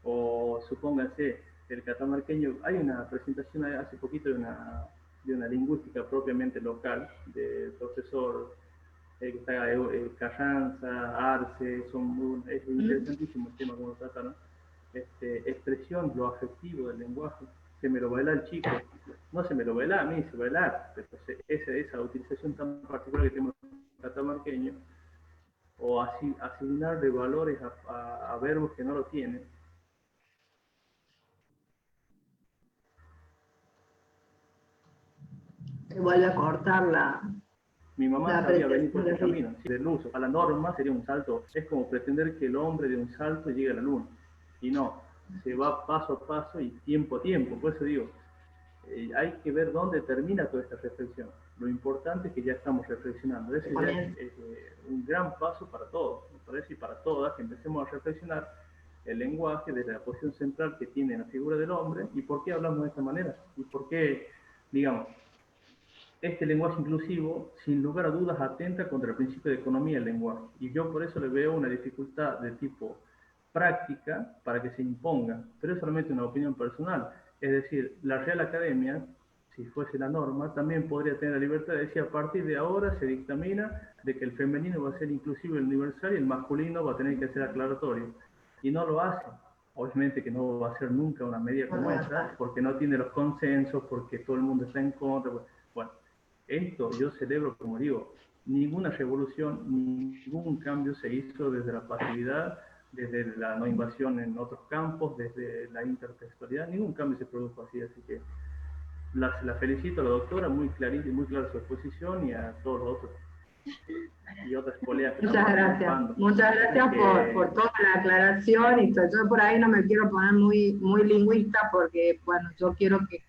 O supóngase, el catamarqueño, hay una presentación hace poquito de una lingüística propiamente local, del profesor Carranza, Arce, es interesantísimo el tema como lo trataron. Expresión, lo afectivo del lenguaje, se me lo baila el chico, no se me lo baila a mí, se baila, pero esa utilización tan particular que tenemos en el catamarqueño, o asignar de valores a verbos que no lo tienen. Se vuelve a cortar la... Mi mamá sabía venir por ese camino, del uso. A la norma sería un salto, es como pretender que el hombre de un salto llegue a la luna. Y no, se va paso a paso y tiempo a tiempo. Por eso digo, hay que ver dónde termina toda esta reflexión. Lo importante es que ya estamos reflexionando. Ese ya es un gran paso para todos, me parece, y para todas, que empecemos a reflexionar el lenguaje desde la posición central que tiene la figura del hombre y por qué hablamos de esta manera. Y por qué, digamos, este lenguaje inclusivo, sin lugar a dudas, atenta contra el principio de economía del lenguaje. Y yo por eso le veo una dificultad de tipo práctica para que se imponga, pero es solamente una opinión personal. Es decir, la Real Academia, si fuese la norma, también podría tener la libertad de decir a partir de ahora se dictamina de que el femenino va a ser inclusivo y universal y el masculino va a tener que ser aclaratorio. Y no lo hace. Obviamente que no va a ser nunca una medida como esa, porque no tiene los consensos, porque todo el mundo está en contra. Bueno, esto yo celebro, como digo, ninguna revolución, ningún cambio se hizo desde la pasividad, desde la no invasión en otros campos, desde la intertextualidad, ningún cambio se produjo así que la felicito a la doctora, muy clara su exposición, y a todos los otros y otras colegas. Muchas gracias por toda la aclaración, y yo por ahí no me quiero poner muy lingüista, porque bueno, yo quiero que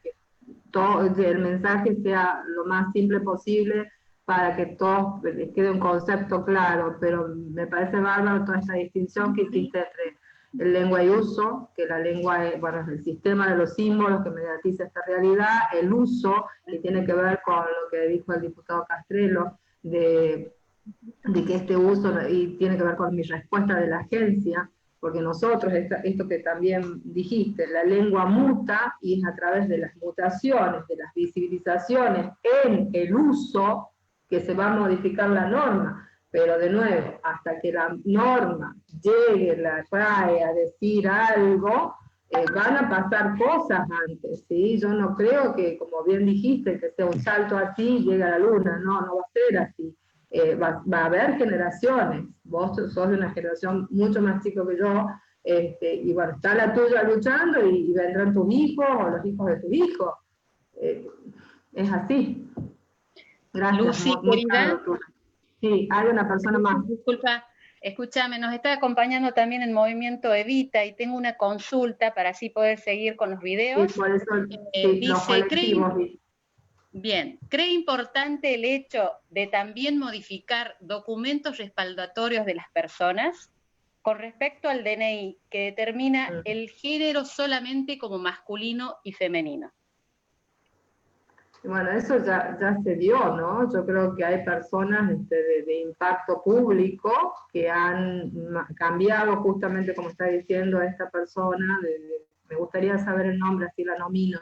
todo el mensaje sea lo más simple posible para que todos les quede un concepto claro, pero me parece bárbaro toda esta distinción que hiciste entre el lengua y uso, que la lengua es, bueno, es el sistema de los símbolos que mediatiza esta realidad, el uso, que tiene que ver con lo que dijo el diputado Castrelo, de que este uso, y tiene que ver con mi respuesta de la agencia, porque nosotros, esto que también dijiste, la lengua muta, y es a través de las mutaciones, de las visibilizaciones en el uso, que se va a modificar la norma. Pero de nuevo, hasta que la norma llegue, la RAE, a decir algo, van a pasar cosas antes, ¿sí? Yo no creo que, como bien dijiste, que sea un salto así y llegue a la luna, no va a ser así. Va a haber generaciones, vos sos de una generación mucho más chico que yo, y bueno, está la tuya luchando y vendrán tus hijos o los hijos de tus hijos. Es así. Gracias. Lucy, querida. Sí, hay una persona más. Disculpa, escúchame, nos está acompañando también el movimiento Evita y tengo una consulta para así poder seguir con los videos. Sí, por eso, dice, Bien, ¿cree importante el hecho de también modificar documentos respaldatorios de las personas con respecto al DNI, que determina el género solamente como masculino y femenino? Bueno, eso ya se dio, ¿no? Yo creo que hay personas de impacto público que han cambiado, justamente como está diciendo esta persona, me gustaría saber el nombre, así la nomino.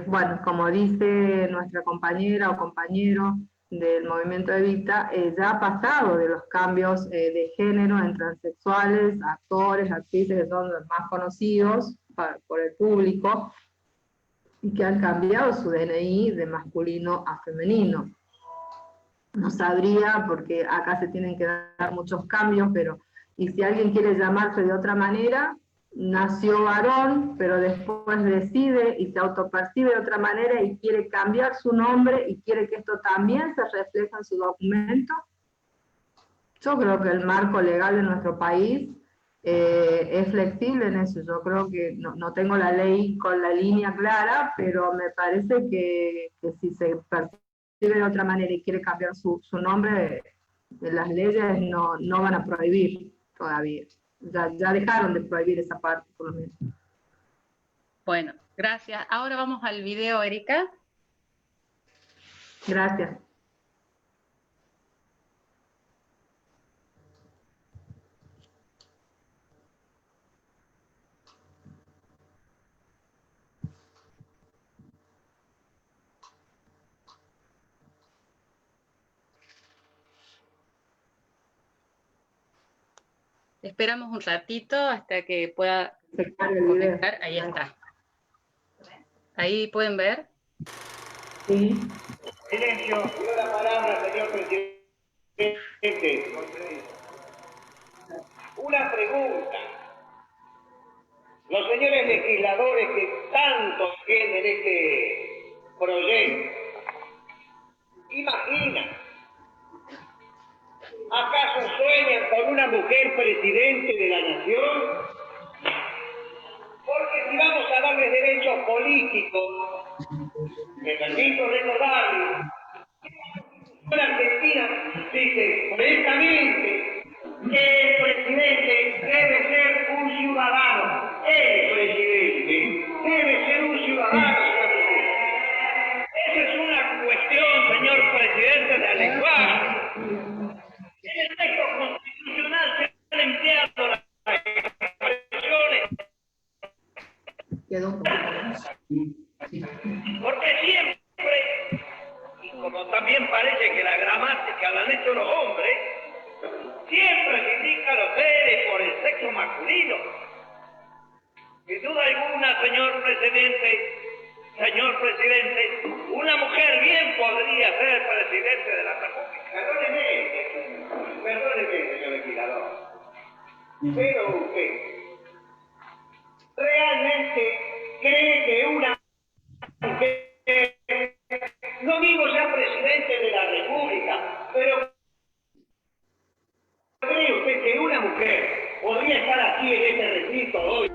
Bueno, como dice nuestra compañera o compañero del movimiento Evita, ya ha pasado de los cambios de género en transexuales, actores, actrices que son los más conocidos por el público, y que han cambiado su DNI de masculino a femenino. No sabría, porque acá se tienen que dar muchos cambios, pero y si alguien quiere llamarse de otra manera, nació varón, pero después decide y se autopercibe de otra manera y quiere cambiar su nombre y quiere que esto también se refleje en su documento. Yo creo que el marco legal de nuestro país es flexible en eso. Yo creo que no tengo la ley con la línea clara, pero me parece que si se percibe de otra manera y quiere cambiar su nombre, las leyes no van a prohibir todavía. Ya dejaron de prohibir esa parte, por lo menos. Bueno, gracias. Ahora vamos al video, Erika. Gracias. Esperamos un ratito hasta que pueda Se carga el video. conectar. Ahí está. Ahí pueden ver. Sí. Silencio. Pido la palabra, señor presidente. Una pregunta. Los señores legisladores que tanto tienen este proyecto, imaginan, ¿acaso sueñan con una mujer presidente de la nación? Porque si vamos a darles derechos políticos, me permito recordarles, la Argentina dice correctamente que el presidente debe ser un ciudadano. El presidente debe ser un ciudadano, señor presidente. Esa es una cuestión, señor presidente, de lenguaje. En el texto constitucional se han empleado las expresiones. Quedó un poquito más. Porque siempre, y como también parece que la gramática la han hecho los hombres, siempre se indica los seres por el sexo masculino. Sin duda alguna, señor presidente, una mujer bien podría ser presidente de la República. Perdóneme, señor legislador. Pero usted realmente cree que una mujer, no digo sea presidente de la República, pero ¿cree usted que una mujer podría estar aquí en este recinto hoy?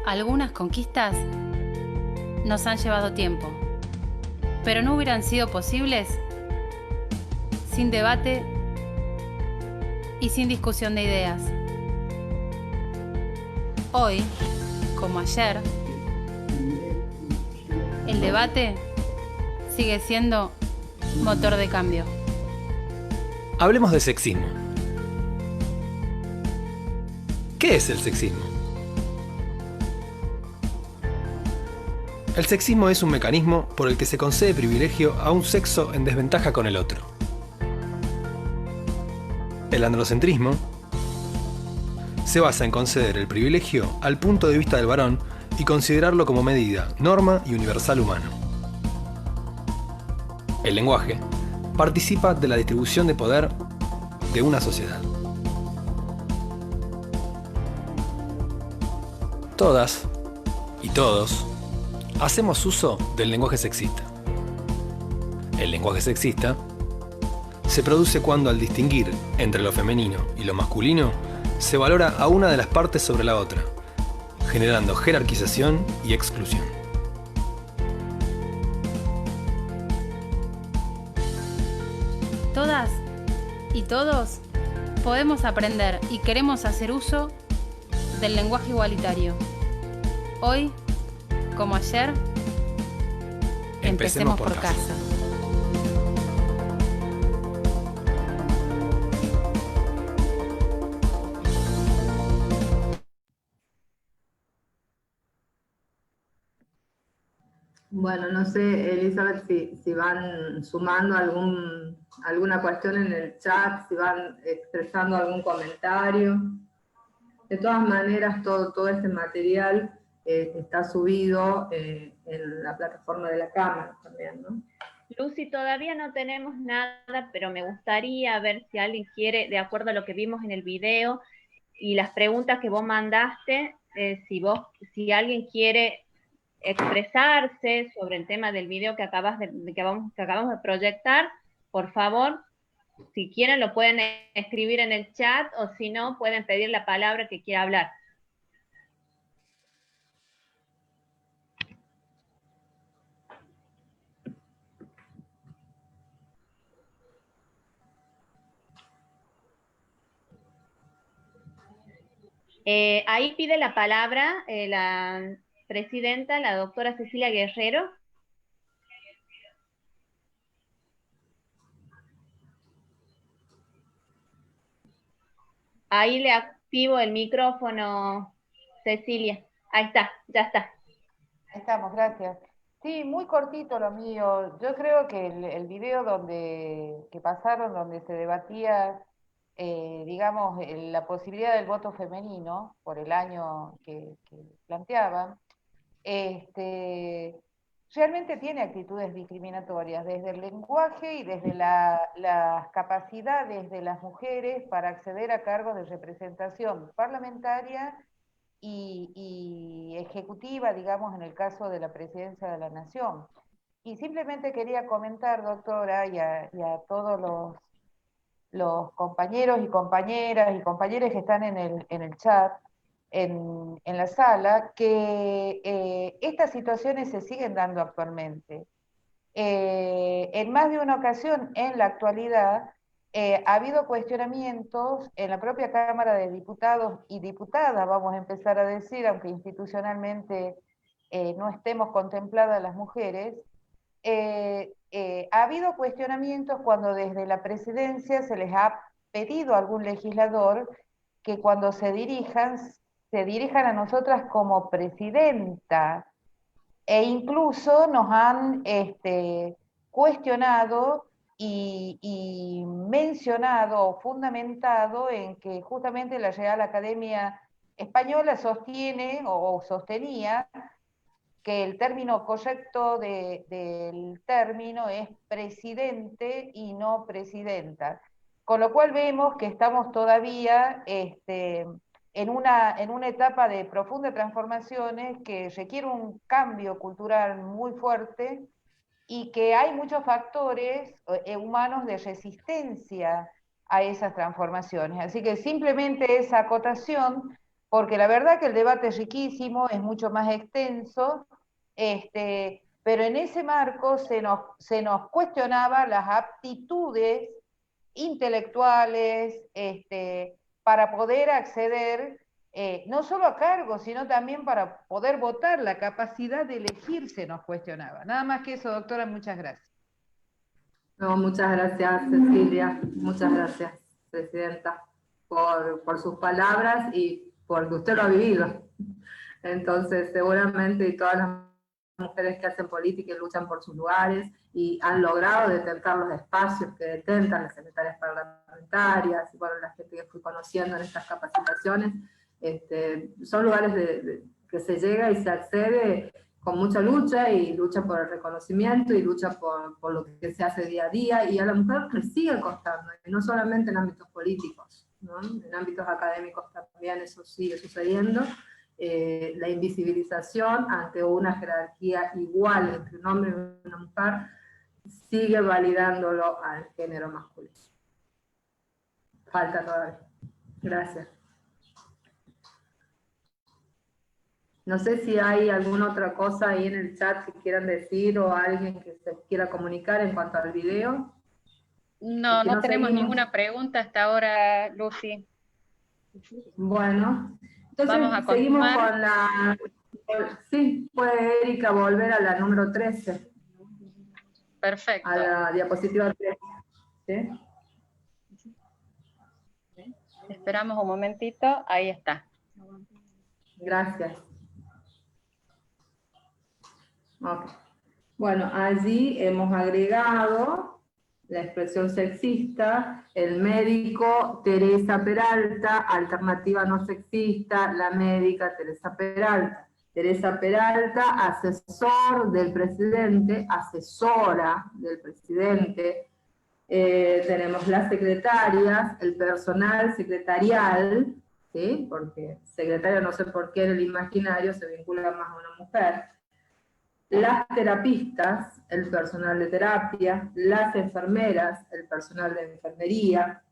Algunas conquistas nos han llevado tiempo, pero no hubieran sido posibles sin debate y sin discusión de ideas. Hoy, como ayer, el debate sigue siendo motor de cambio. Hablemos de sexismo. ¿Qué es el sexismo? El sexismo es un mecanismo por el que se concede privilegio a un sexo en desventaja con el otro. El androcentrismo se basa en conceder el privilegio al punto de vista del varón y considerarlo como medida, norma y universal humano. El lenguaje participa de la distribución de poder de una sociedad. Todas y todos hacemos uso del lenguaje sexista. El lenguaje sexista se produce cuando, al distinguir entre lo femenino y lo masculino, se valora a una de las partes sobre la otra, generando jerarquización y exclusión. Todas y todos podemos aprender y queremos hacer uso del lenguaje igualitario. Hoy, como ayer, empecemos por casa. Bueno, no sé, Elizabeth, si van sumando alguna cuestión en el chat, si van expresando algún comentario. De todas maneras, todo este material está subido en la plataforma de la Cámara también, ¿no? Lucy, todavía no tenemos nada, pero me gustaría ver si alguien quiere, de acuerdo a lo que vimos en el video y las preguntas que vos mandaste, si alguien quiere expresarse sobre el tema del video que acabamos de proyectar, por favor, si quieren lo pueden escribir en el chat o si no, pueden pedir la palabra que quiera hablar. Ahí pide la palabra la presidenta, la doctora Cecilia Guerrero. Ahí le activo el micrófono, Cecilia. Ahí está, ya está. Ahí estamos, gracias. Sí, muy cortito lo mío. Yo creo que el video que pasaron, donde se debatía digamos, la posibilidad del voto femenino, por el año que planteaban, realmente tiene actitudes discriminatorias desde el lenguaje y desde las capacidades de las mujeres para acceder a cargos de representación parlamentaria y ejecutiva, digamos, en el caso de la presidencia de la Nación. Y simplemente quería comentar, doctora, y a todos los compañeros y compañeras que están en el chat, en la sala, que estas situaciones se siguen dando actualmente. En más de una ocasión, en la actualidad, ha habido cuestionamientos en la propia Cámara de Diputados y Diputadas, vamos a empezar a decir, aunque institucionalmente no estemos contempladas las mujeres, ha habido cuestionamientos cuando desde la presidencia se les ha pedido a algún legislador que cuando se dirijan a nosotras como presidenta, e incluso nos han cuestionado y mencionado o fundamentado en que justamente la Real Academia Española sostiene o sostenía que el término correcto del término es presidente y no presidenta. Con lo cual vemos que estamos todavía en una etapa de profundas transformaciones que requiere un cambio cultural muy fuerte y que hay muchos factores humanos de resistencia a esas transformaciones. Así que simplemente esa acotación, porque la verdad que el debate es riquísimo, es mucho más extenso, pero en ese marco se nos cuestionaba las aptitudes intelectuales para poder acceder no solo a cargos, sino también para poder votar, la capacidad de elegir se nos cuestionaba. Nada más que eso, doctora, muchas gracias. No, muchas gracias, Cecilia, muchas gracias, presidenta, por sus palabras y porque usted lo ha vivido. Entonces, seguramente, y todas las mujeres que hacen política y luchan por sus lugares y han logrado detentar los espacios que detentan las secretarias parlamentarias, y bueno, la gente que fui conociendo en estas capacitaciones, son lugares que se llega y se accede con mucha lucha, y lucha por el reconocimiento, y lucha por lo que se hace día a día, y a la mujer le sigue costando, y no solamente en ámbitos políticos, ¿no? En ámbitos académicos también eso sigue sucediendo. La invisibilización ante una jerarquía igual entre un hombre y una mujer sigue validándolo al género masculino. Falta todavía. Gracias. No sé si hay alguna otra cosa ahí en el chat que quieran decir, o alguien que se quiera comunicar en cuanto al video. No, no tenemos ninguna pregunta hasta ahora, Lucy. Bueno, entonces vamos a seguimos continuar con la... Sí, puede Erika volver a la número 13. Perfecto. A la diapositiva 13. ¿Sí? Esperamos un momentito, ahí está. Gracias. Okay. Bueno, allí hemos agregado la expresión sexista, el médico Teresa Peralta, alternativa no sexista, la médica Teresa Peralta. Teresa Peralta, asesor del presidente, asesora del presidente. Tenemos las secretarias, el personal secretarial, ¿sí? Porque secretaria no sé por qué en el imaginario se vincula más a una mujer. Las terapistas, el personal de terapia, las enfermeras, el personal de enfermería,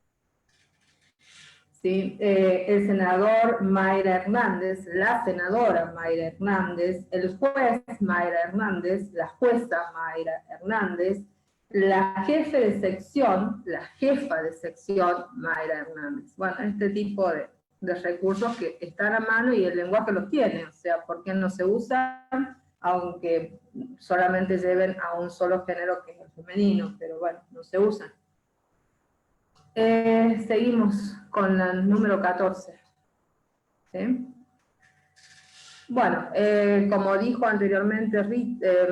¿sí? El senador Mayra Hernández, la senadora Mayra Hernández, el juez Mayra Hernández, la jueza Mayra Hernández, la jefe de sección, la jefa de sección Mayra Hernández. Bueno, este tipo de recursos que están a mano y el lenguaje los tiene, o sea, ¿por qué no se usan? Aunque solamente lleven a un solo género que es el femenino, pero bueno, no se usan. Seguimos con el número 14. ¿Sí? Bueno, como dijo anteriormente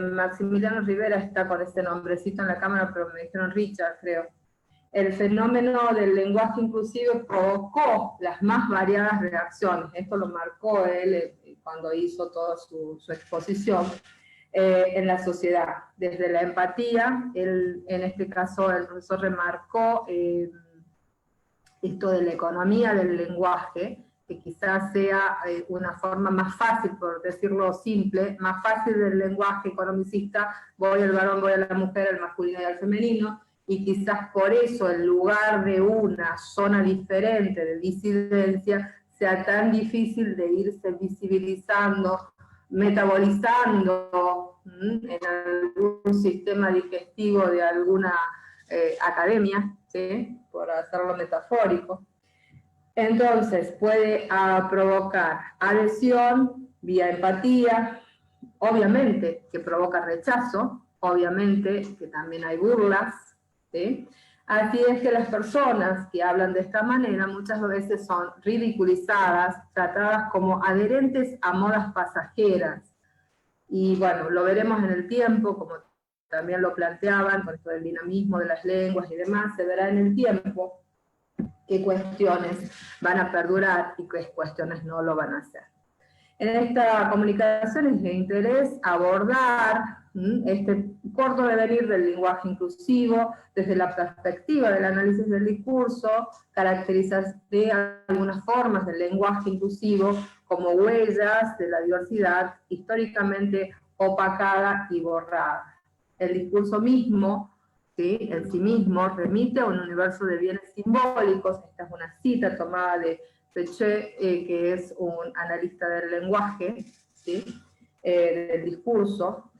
Maximiliano Rivera, está con este nombrecito en la cámara, pero me dijeron Richard, creo. el fenómeno del lenguaje inclusivo provocó las más variadas reacciones. Esto lo marcó él cuando hizo toda su exposición en la sociedad. Desde la empatía, en este caso el profesor remarcó esto de la economía del lenguaje, que quizás sea una forma más fácil, por decirlo simple, más fácil del lenguaje economicista, voy al varón, voy a la mujer, al masculino y al femenino, y quizás por eso, en lugar de una zona diferente de disidencia, sea tan difícil de irse visibilizando, metabolizando en algún sistema digestivo de alguna academia, ¿sí? Por hacerlo metafórico. Entonces puede provocar adhesión vía empatía, obviamente que provoca rechazo, obviamente que también hay burlas, ¿sí? Así es que las personas que hablan de esta manera muchas veces son ridiculizadas, tratadas como adherentes a modas pasajeras. Y bueno, lo veremos en el tiempo, como también lo planteaban, con esto del dinamismo de las lenguas y demás, se verá en el tiempo qué cuestiones van a perdurar y qué cuestiones no lo van a hacer. En esta comunicación es de interés abordar este corto devenir del lenguaje inclusivo desde la perspectiva del análisis del discurso, caracterizar de algunas formas del lenguaje inclusivo como huellas de la diversidad históricamente opacada y borrada. El discurso mismo, ¿sí? En sí mismo, remite a un universo de bienes simbólicos. Esta es una cita tomada de Peché, que es un analista del lenguaje, ¿sí? Del discurso.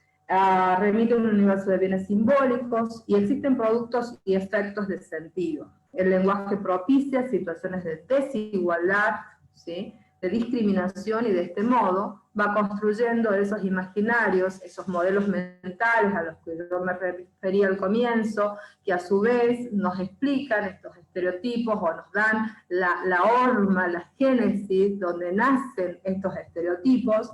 Remite a un universo de bienes simbólicos y existen productos y efectos de sentido. El lenguaje propicia situaciones de desigualdad, ¿sí? De discriminación, y de este modo va construyendo esos imaginarios, esos modelos mentales a los que yo me refería al comienzo, que a su vez nos explican estos estereotipos o nos dan la horma, la génesis donde nacen estos estereotipos,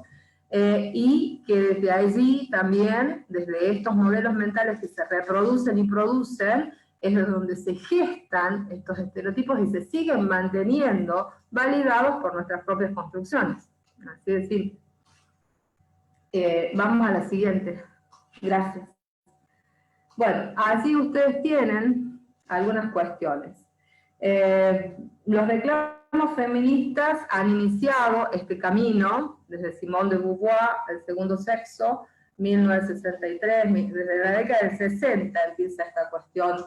y que desde allí también, desde estos modelos mentales que se reproducen y producen, es donde se gestan estos estereotipos y se siguen manteniendo validados por nuestras propias construcciones. Así de simple. Vamos a la siguiente. Gracias. Bueno, así ustedes tienen algunas cuestiones. Los reclamos feministas han iniciado este camino desde Simone de Beauvoir, El segundo sexo, 1963, desde la década del 60 empieza esta cuestión,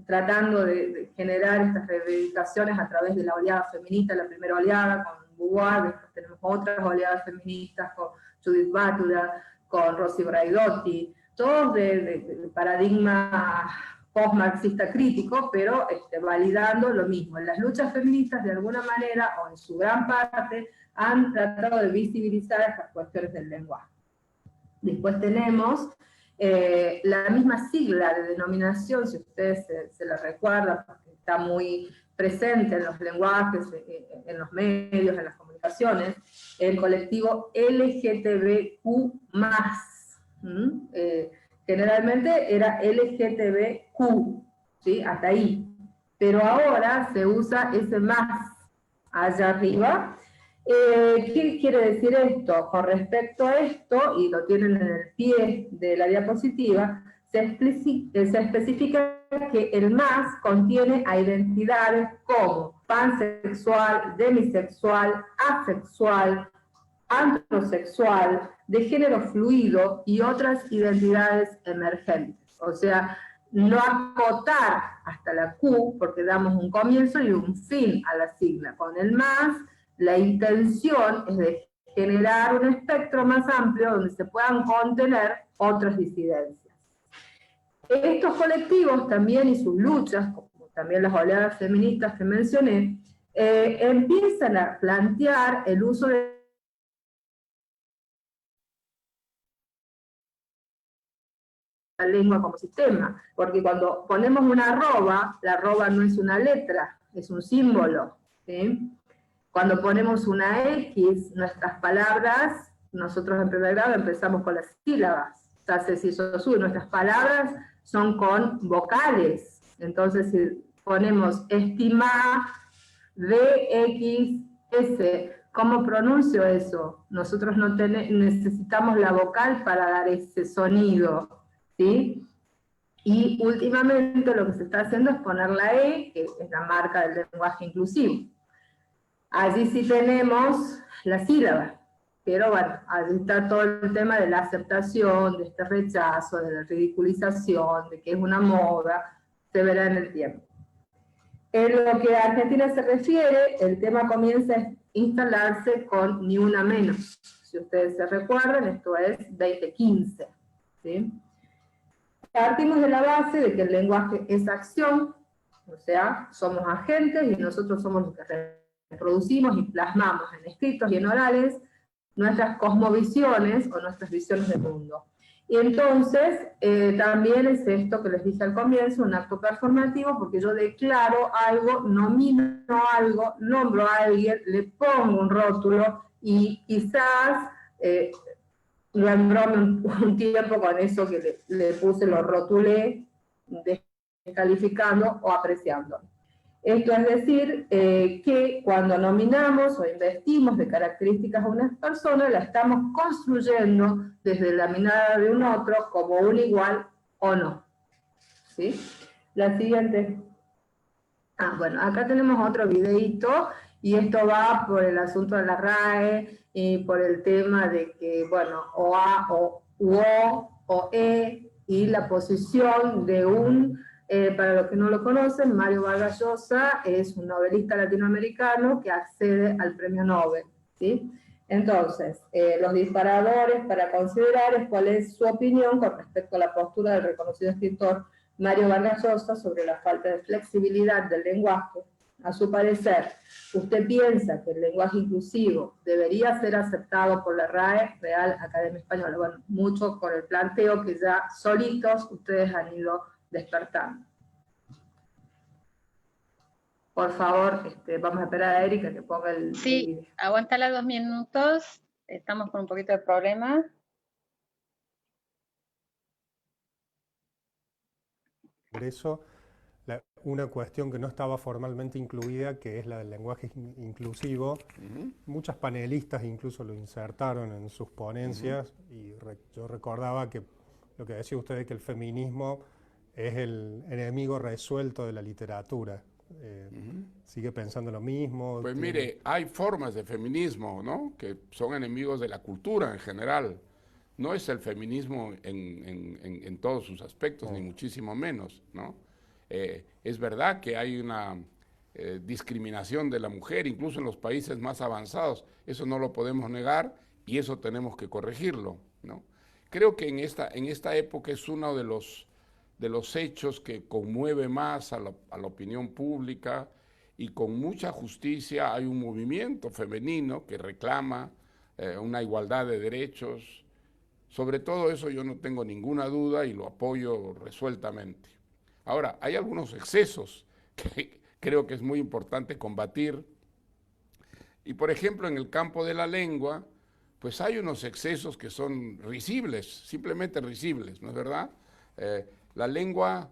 tratando de generar estas reivindicaciones a través de la oleada feminista, la primera oleada con Beauvoir, después tenemos otras oleadas feministas con Judith Butler, con Rosy Braidotti, todos de paradigma post-marxista crítico, pero validando lo mismo. Las luchas feministas de alguna manera, o en su gran parte, han tratado de visibilizar estas cuestiones del lenguaje. Después tenemos la misma sigla de denominación, si ustedes se la recuerdan, porque está muy presente en los lenguajes, en los medios, en las comunicaciones, el colectivo LGTBQ+. Generalmente era LGTBQ, ¿sí? Hasta ahí. Pero ahora se usa ese más allá arriba. ¿Qué quiere decir esto? Con respecto a esto, y lo tienen en el pie de la diapositiva, se especifica que el más contiene a identidades como pansexual, demisexual, asexual, antrosexual, de género fluido y otras identidades emergentes. O sea, no acotar hasta la Q, porque damos un comienzo y un fin a la sigla. Con el más, la intención es de generar un espectro más amplio donde se puedan contener otras disidencias. Estos colectivos también y sus luchas, como también las oleadas feministas que mencioné, empiezan a plantear el uso de la lengua como sistema, porque cuando ponemos una arroba, la arroba no es una letra, es un símbolo, ¿sí? Cuando ponemos una X, nuestras palabras, nosotros en primer grado empezamos con las sílabas, nuestras palabras son con vocales, Entonces, si ponemos estimar DXS, ¿cómo pronuncio eso? Nosotros no necesitamos la vocal para dar ese sonido, ¿sí? Y últimamente lo que se está haciendo es poner la E, que es la marca del lenguaje inclusivo. Allí sí tenemos la sílaba, pero bueno, allí está todo el tema de la aceptación, de este rechazo, de la ridiculización, de que es una moda, se verá en el tiempo. En lo que a Argentina se refiere, el tema comienza a instalarse con ni una menos. Si ustedes se recuerdan, esto es 2015, ¿sí? Partimos de la base de que el lenguaje es acción, o sea, somos agentes y nosotros somos los que reproducimos y plasmamos en escritos y en orales nuestras cosmovisiones o nuestras visiones del mundo. Y entonces, también es esto que les dije al comienzo, un acto performativo, porque yo declaro algo, nomino algo, nombro a alguien, le pongo un rótulo, y quizás lo embrome un tiempo con eso que le puse, lo rotulé, descalificando o apreciando. Esto es decir, que cuando nominamos o investimos de características a una persona, la estamos construyendo desde la mirada de un otro como un igual o no. ¿Sí? La siguiente. Bueno, acá tenemos otro videíto, y esto va por el asunto de la RAE, y por el tema de que, bueno, o A, o O, E, y la posición de un... para los que no lo conocen, Mario Vargas Llosa es un novelista latinoamericano que accede al premio Nobel, ¿sí? Entonces, los disparadores para considerar es cuál es su opinión con respecto a la postura del reconocido escritor Mario Vargas Llosa sobre la falta de flexibilidad del lenguaje. A su parecer, ¿usted piensa que el lenguaje inclusivo debería ser aceptado por la RAE, Real Academia Española? Bueno, mucho con el planteo que ya solitos ustedes han ido despertando. Por favor, vamos a esperar a Erika que ponga el video. Sí, aguántala 2 minutos, estamos con un poquito de problema. Eso, una cuestión que no estaba formalmente incluida, que es la del lenguaje inclusivo. Muchas panelistas incluso lo insertaron en sus ponencias, y yo recordaba que lo que decía usted de que el feminismo es el enemigo resuelto de la literatura. ¿Sigue pensando lo mismo? Pues mire, hay formas de feminismo, ¿no?, que son enemigos de la cultura en general. No es el feminismo en todos sus aspectos, ni muchísimo menos, ¿no? Es verdad que hay una discriminación de la mujer, incluso en los países más avanzados. Eso no lo podemos negar, y eso tenemos que corregirlo, ¿no? Creo que en esta época es uno de los hechos que conmueve más a la opinión pública, y con mucha justicia hay un movimiento femenino que reclama una igualdad de derechos. Sobre todo eso yo no tengo ninguna duda y lo apoyo resueltamente. Ahora, hay algunos excesos que creo que es muy importante combatir, y por ejemplo en el campo de la lengua, pues hay unos excesos que son risibles, simplemente risibles, ¿no es verdad? La lengua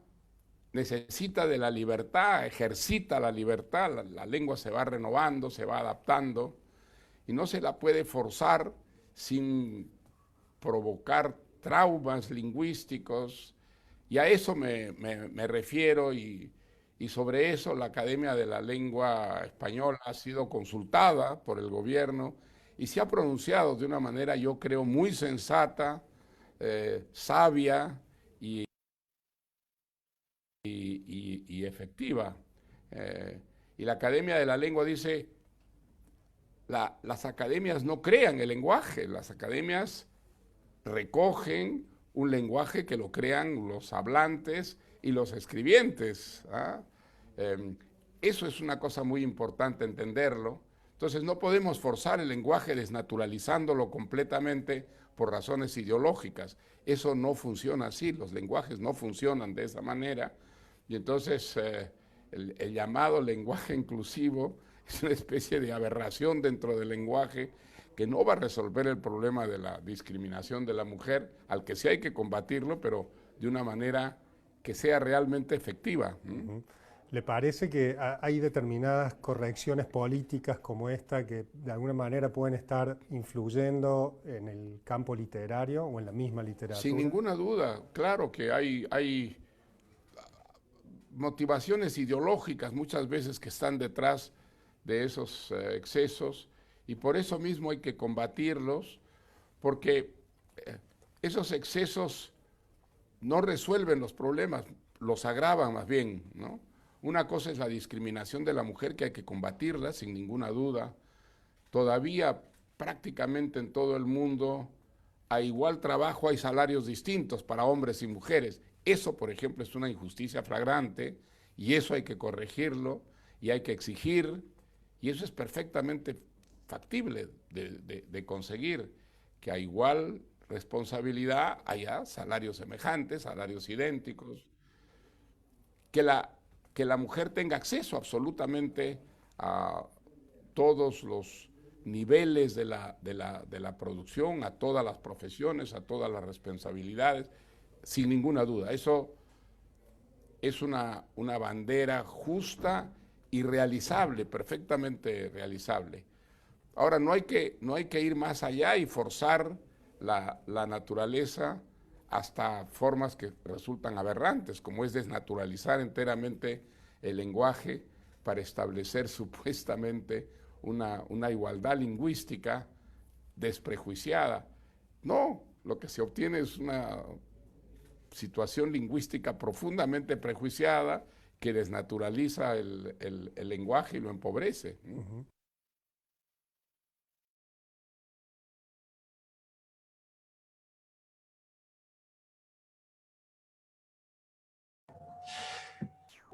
necesita de la libertad, ejercita la libertad, la lengua se va renovando, se va adaptando, y no se la puede forzar sin provocar traumas lingüísticos, y a eso me refiero, y sobre eso la Academia de la Lengua Española ha sido consultada por el gobierno y se ha pronunciado de una manera, yo creo, muy sensata, sabia y efectiva. Y la Academia de la Lengua dice, las academias no crean el lenguaje, las academias recogen un lenguaje que lo crean los hablantes y los escribientes. Eso es una cosa muy importante entenderlo. Entonces no podemos forzar el lenguaje desnaturalizándolo completamente por razones ideológicas. Eso no funciona así, los lenguajes no funcionan de esa manera, y entonces el llamado lenguaje inclusivo es una especie de aberración dentro del lenguaje que no va a resolver el problema de la discriminación de la mujer, al que sí hay que combatirlo, pero de una manera que sea realmente efectiva. ¿Le parece que hay determinadas correcciones políticas como esta que de alguna manera pueden estar influyendo en el campo literario o en la misma literatura? Sin ninguna duda, claro que hay motivaciones ideológicas muchas veces que están detrás de esos excesos, y por eso mismo hay que combatirlos, porque esos excesos no resuelven los problemas, los agravan más bien, ¿no? Una cosa es la discriminación de la mujer, que hay que combatirla sin ninguna duda. Todavía prácticamente en todo el mundo, a igual trabajo hay salarios distintos para hombres y mujeres. Eso, por ejemplo, es una injusticia flagrante, y eso hay que corregirlo y hay que exigir, y eso es perfectamente factible de conseguir, que a igual responsabilidad haya salarios semejantes, salarios idénticos, que la mujer tenga acceso absolutamente a todos los niveles de la producción, a todas las profesiones, a todas las responsabilidades, sin ninguna duda. Eso es una bandera justa y realizable, perfectamente realizable. Ahora, no hay que ir más allá y forzar la naturaleza hasta formas que resultan aberrantes, como es desnaturalizar enteramente el lenguaje para establecer supuestamente una igualdad lingüística desprejuiciada. No, lo que se obtiene es una situación lingüística profundamente prejuiciada que desnaturaliza el lenguaje y lo empobrece.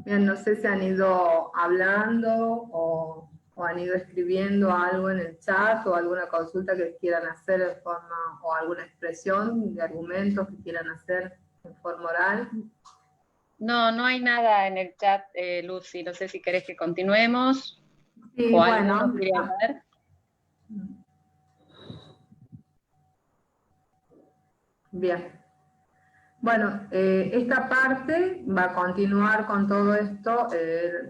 Bien, no sé si han ido hablando o han ido escribiendo algo en el chat o alguna consulta que quieran hacer en forma, o alguna expresión de argumentos que quieran hacer en forma oral. No, no hay nada en el chat, Lucy. No sé si querés que continuemos. Sí, o bueno. alguno quiere hablar. Bien. Bueno, esta parte va a continuar con todo esto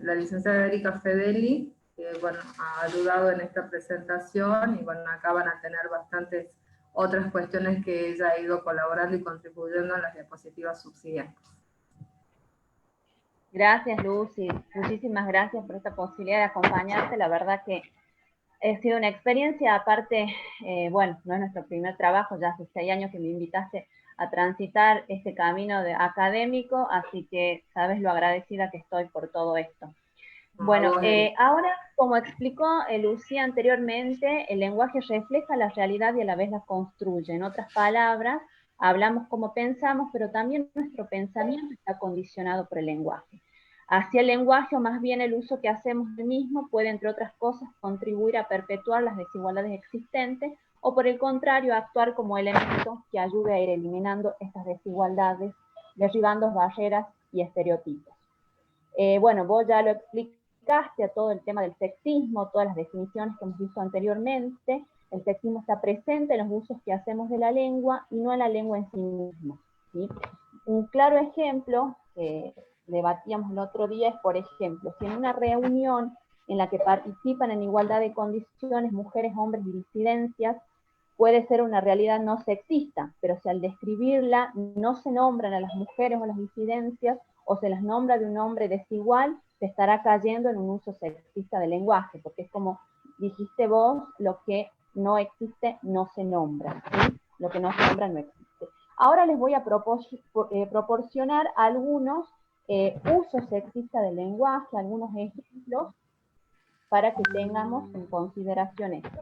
la licenciada Erika Fedeli, que bueno, ha ayudado en esta presentación, y bueno, acá van a tener bastantes otras cuestiones que ella ha ido colaborando y contribuyendo en las diapositivas subsiguientes. Gracias, Lucy. Muchísimas gracias por esta posibilidad de acompañarte. La verdad que ha sido una experiencia, aparte, bueno, no es nuestro primer trabajo, ya hace 6 años que me invitaste a transitar este camino académico, así que sabes lo agradecida que estoy por todo esto. Bueno, ahora, como explicó Lucía anteriormente, el lenguaje refleja la realidad y a la vez la construye. En otras palabras, hablamos como pensamos, pero también nuestro pensamiento está condicionado por el lenguaje. Hacia el lenguaje, o más bien el uso que hacemos del mismo, puede, entre otras cosas, contribuir a perpetuar las desigualdades existentes, o por el contrario, actuar como elemento que ayude a ir eliminando estas desigualdades, derribando barreras y estereotipos. Bueno, vos ya lo explicaste a todo el tema del sexismo, todas las definiciones que hemos visto anteriormente. El sexismo está presente en los usos que hacemos de la lengua y no en la lengua en sí misma, ¿sí? Un claro ejemplo que debatíamos el otro día es, por ejemplo, si en una reunión en la que participan en igualdad de condiciones mujeres, hombres y disidencias, puede ser una realidad no sexista, pero si al describirla no se nombran a las mujeres o las disidencias, o se las nombra de un nombre desigual, se estará cayendo en un uso sexista del lenguaje, porque es como dijiste vos, lo que no existe no se nombra, ¿sí? Lo que no se nombra no existe. Ahora les voy a proporcionar algunos usos sexistas del lenguaje, algunos ejemplos, para que tengamos en consideración esto.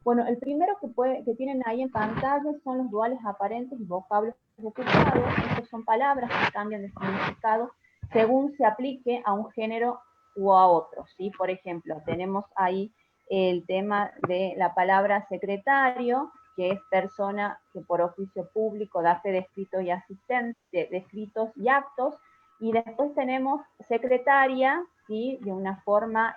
Bueno, el primero que tienen ahí en pantalla son los duales aparentes y vocablos ocupados. Estas son palabras que cambian de significado según se aplique a un género u a otro, ¿sí? Por ejemplo, tenemos ahí el tema de la palabra secretario, que es persona que por oficio público da fe de escritos y de escritos y actos, y después tenemos secretaria, ¿sí? De una forma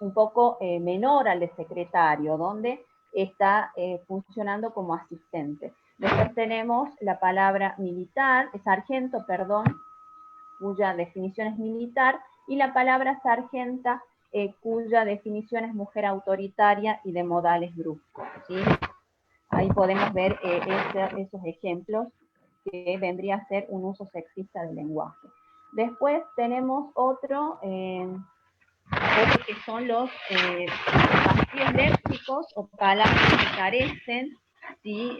un poco menor al de secretario, donde está funcionando como asistente. Después tenemos la palabra militar, sargento, perdón, cuya definición es militar, y la palabra sargenta, cuya definición es mujer autoritaria y de modales bruscos, ¿sí? Ahí podemos ver esos ejemplos que vendría a ser un uso sexista del lenguaje. Después tenemos otro que son los vacíos léxicos o palabras que carecen, ¿sí?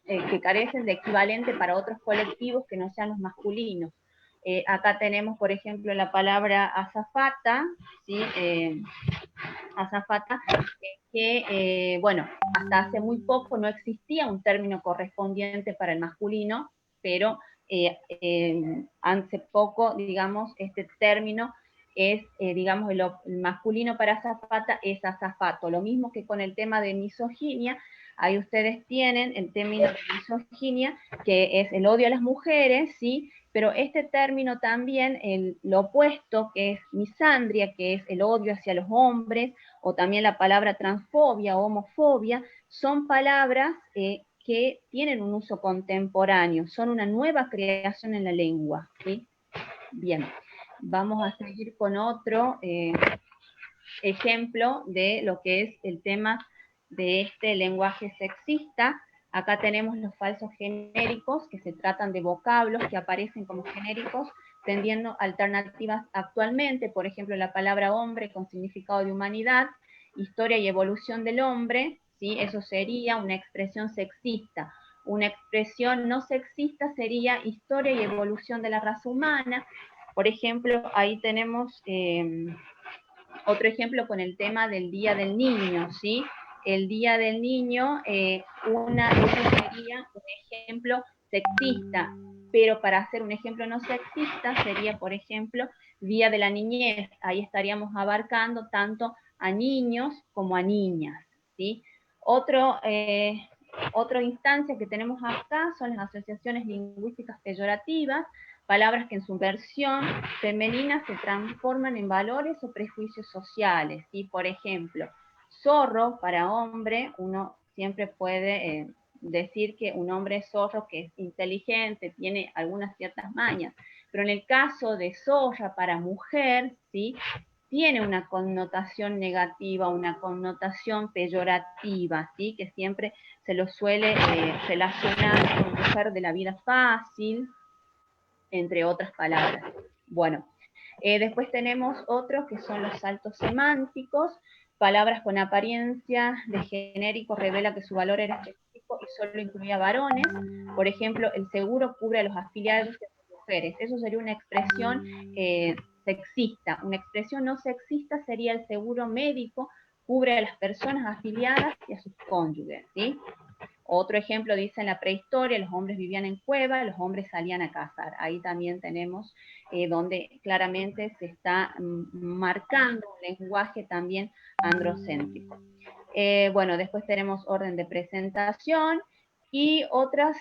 Que carecen de equivalente para otros colectivos que no sean los masculinos. Acá tenemos, por ejemplo, la palabra azafata, ¿sí? Azafata, que, bueno, hasta hace muy poco no existía un término correspondiente para el masculino, pero hace poco, digamos, este término es, digamos, el masculino para azafata es azafato. Lo mismo que con el tema de misoginia, ahí ustedes tienen el término de misoginia, que es el odio a las mujeres, ¿sí? Pero este término también, lo opuesto, que es misandria, que es el odio hacia los hombres, o también la palabra transfobia o homofobia, son palabras que tienen un uso contemporáneo, son una nueva creación en la lengua, ¿sí? Bien, vamos a seguir con otro ejemplo de lo que es el tema de este lenguaje sexista. Acá tenemos los falsos genéricos, que se tratan de vocablos que aparecen como genéricos, tendiendo alternativas actualmente, por ejemplo, la palabra hombre con significado de humanidad, historia y evolución del hombre, ¿sí? Eso sería una expresión sexista. Una expresión no sexista sería historia y evolución de la raza humana. Por ejemplo, ahí tenemos otro ejemplo con el tema del Día del Niño, ¿sí? El Día del Niño, eso sería un ejemplo sexista, pero para hacer un ejemplo no sexista sería, por ejemplo, Día de la Niñez. Ahí estaríamos abarcando tanto a niños como a niñas, ¿sí? Otra instancia que tenemos acá son las asociaciones lingüísticas peyorativas, palabras que en su versión femenina se transforman en valores o prejuicios sociales, ¿sí? Por ejemplo, zorro para hombre, uno siempre puede decir que un hombre es zorro, que es inteligente, tiene algunas ciertas mañas, pero en el caso de zorra para mujer, ¿sí? Tiene una connotación negativa, una connotación peyorativa, ¿sí? Que siempre se lo suele relacionar con mujer de la vida fácil, entre otras palabras. Bueno, después tenemos otros que son los saltos semánticos, palabras con apariencia de genérico revela que su valor era específico y solo incluía varones. Por ejemplo, el seguro cubre a los afiliados de mujeres. Eso sería una expresión sexista. Una expresión no sexista sería el seguro médico cubre a las personas afiliadas y a sus cónyuges, ¿sí? Otro ejemplo dice: en la prehistoria los hombres vivían en cuevas, los hombres salían a cazar. Ahí también tenemos donde claramente se está marcando un lenguaje también androcéntrico. Bueno, después tenemos orden de presentación y otras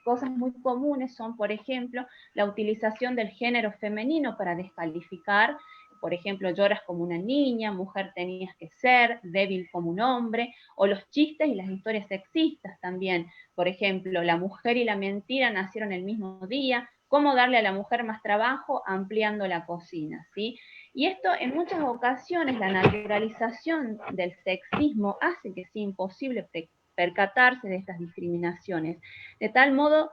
cosas muy comunes son, por ejemplo, la utilización del género femenino para descalificar. Por ejemplo, lloras como una niña, mujer tenías que ser, débil como un hombre, o los chistes y las historias sexistas también. Por ejemplo, la mujer y la mentira nacieron el mismo día, cómo darle a la mujer más trabajo ampliando la cocina, ¿sí? Y esto en muchas ocasiones, la naturalización del sexismo hace que sea imposible percatarse de estas discriminaciones, de tal modo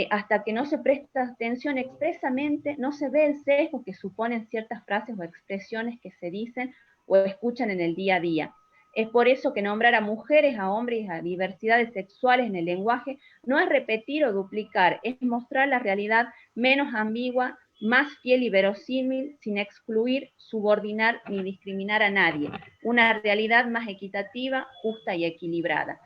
hasta que no se presta atención expresamente, no se ve el sesgo que suponen ciertas frases o expresiones que se dicen o escuchan en el día a día. Es por eso que nombrar a mujeres, a hombres, a diversidades sexuales en el lenguaje no es repetir o duplicar, es mostrar la realidad menos ambigua, más fiel y verosímil, sin excluir, subordinar ni discriminar a nadie. Una realidad más equitativa, justa y equilibrada.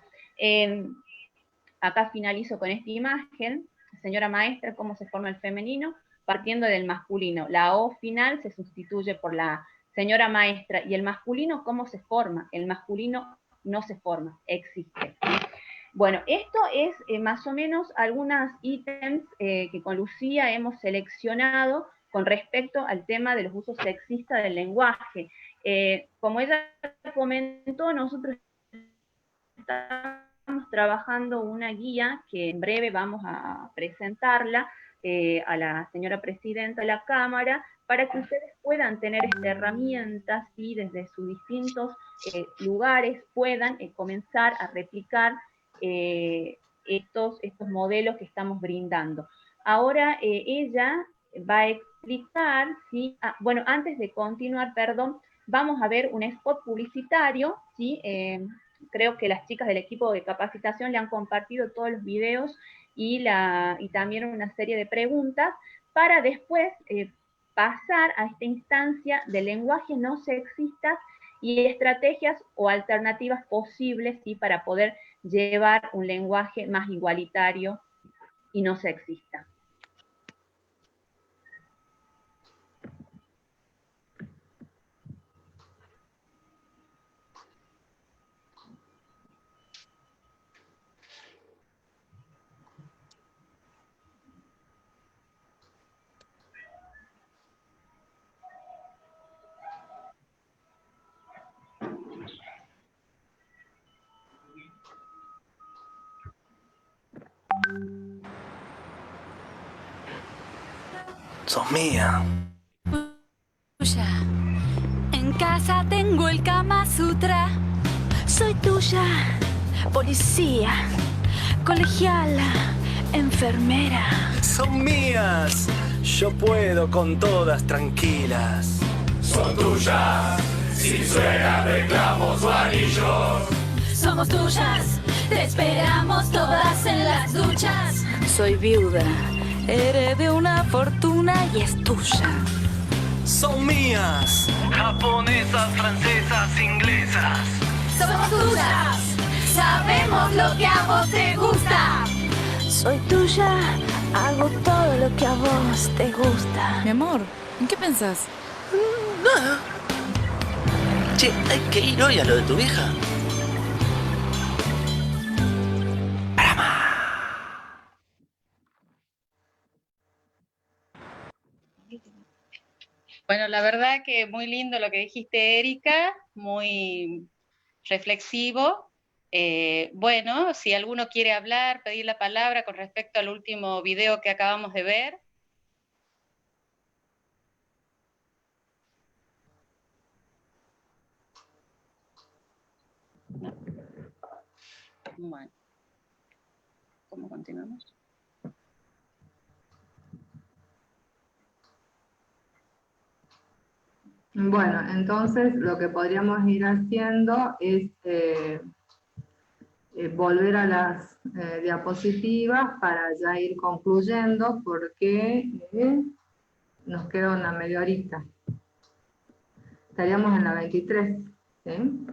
Acá finalizo con esta imagen. Señora maestra, cómo se forma el femenino, partiendo del masculino. La O final se sustituye por la A. Señora maestra, ¿y el masculino cómo se forma? El masculino no se forma, existe. Bueno, esto es más o menos algunos ítems que con Lucía hemos seleccionado con respecto al tema de los usos sexistas del lenguaje. Como ella comentó, nosotros estamos trabajando una guía que en breve vamos a presentarla a la señora presidenta de la Cámara, para que ustedes puedan tener esta herramienta, ¿sí? Desde sus distintos lugares puedan comenzar a replicar estos modelos que estamos brindando. Ahora ella va a explicar, ¿sí? Bueno, antes de continuar, perdón, vamos a ver un spot publicitario, ¿sí? Creo que las chicas del equipo de capacitación le han compartido todos los videos y también una serie de preguntas para después pasar a esta instancia de lenguaje no sexista y estrategias o alternativas posibles, ¿sí? Para poder llevar un lenguaje más igualitario y no sexista. Sos mía. Tuya. En casa tengo el Kama Sutra. Soy tuya. Policía, colegiala, enfermera. Son mías. Yo puedo con todas tranquilas. Son tuyas. Si suenan reclamos o anillos. Somos tuyas. Te esperamos todas en las duchas. Soy viuda. Heredé una fortuna y es tuya. Son mías. Japonesas, francesas, inglesas. Somos tuyas. Sabemos lo que a vos te gusta. Soy tuya. Hago todo lo que a vos te gusta. Mi amor, ¿en qué pensás? Nada. Che, hay que ir hoy a lo de tu vieja. Bueno, la verdad que muy lindo lo que dijiste, Erika, muy reflexivo. Bueno, si alguno quiere hablar, pedir la palabra con respecto al último video que acabamos de ver. No. Bueno, ¿cómo continuamos? Bueno, entonces lo que podríamos ir haciendo es volver a las diapositivas para ya ir concluyendo, porque nos queda una media horita. Estaríamos en la 23, ¿sí?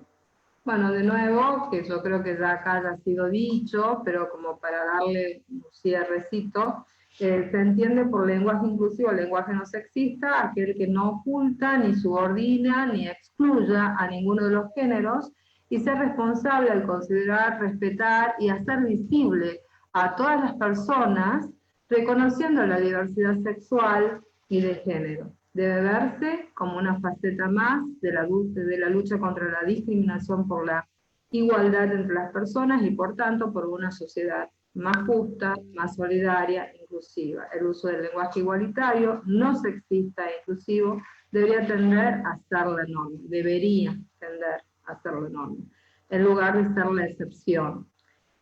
Bueno, de nuevo, que yo creo que ya acá ya ha sido dicho, pero como para darle un cierrecito, se entiende por lenguaje inclusivo, lenguaje no sexista, aquel que no oculta, ni subordina, ni excluya a ninguno de los géneros, y ser responsable al considerar, respetar y hacer visible a todas las personas, reconociendo la diversidad sexual y de género. Debe verse como una faceta más de la lucha contra la discriminación por la igualdad entre las personas y por tanto por una sociedad más justa, más solidaria, inclusiva. El uso del lenguaje igualitario, no sexista e inclusivo, debería tender a ser la norma, debería tender a ser la norma, en lugar de ser la excepción.